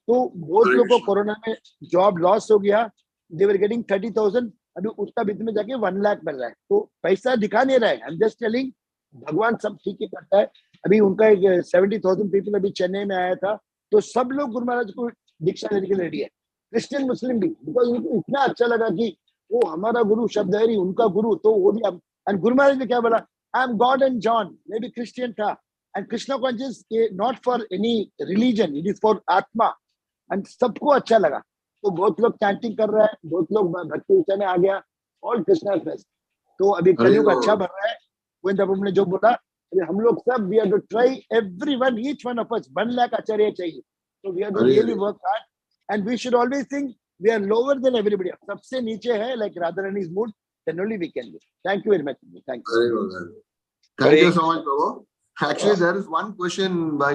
B: तो बहुत लोगों को कोरोना में जॉब लॉस हो गया. दे वर गेटिंग 30,000, अभी उसका बीच में जाके 1 लाख मिल रहा है. तो पैसा दिखा नहीं रहा है. आई एम जस्ट टेलिंग भगवान सब ठीक ही करता है. अभी उनका एक 70,000 पीपल अभी चेन्नई में आया था, तो सब लोग गुरु महाराज को दीक्षा लेने के लिए रेडी है, क्रिश्चियन मुस्लिम भी, बिकॉज उनको इतना अच्छा लगा कि वो हमारा गुरु शब्द है उनका गुरु. तो वो भी. एंड गुरु महाराज ने क्या बोला, I am God and John. मैं भी क्रिश्चियन था. And Krishna conscious not for any religion, it is for आत्मा. एंड सबको अच्छा लगा. तो बहुत लोग चैंटिंग कर रहा है, बहुत लोग भक्ति विषय में आ गया. All Krishna fest. तो अभी कलयुग अच्छा बढ़ रहा है. गोविंद प्रभु ने जो बोला, अभी हम लोग सब we are to try everyone, each one of us 1 lakh आचार्य चाहिए. तो we are to really work hard and we should always think we are lower than everybody. सबसे नीचे है लाइक राधा रानी's mood, then only we can do. Thank you very much. Thank you.
A: Thank you so much, Prabhu. Actually, there is one question by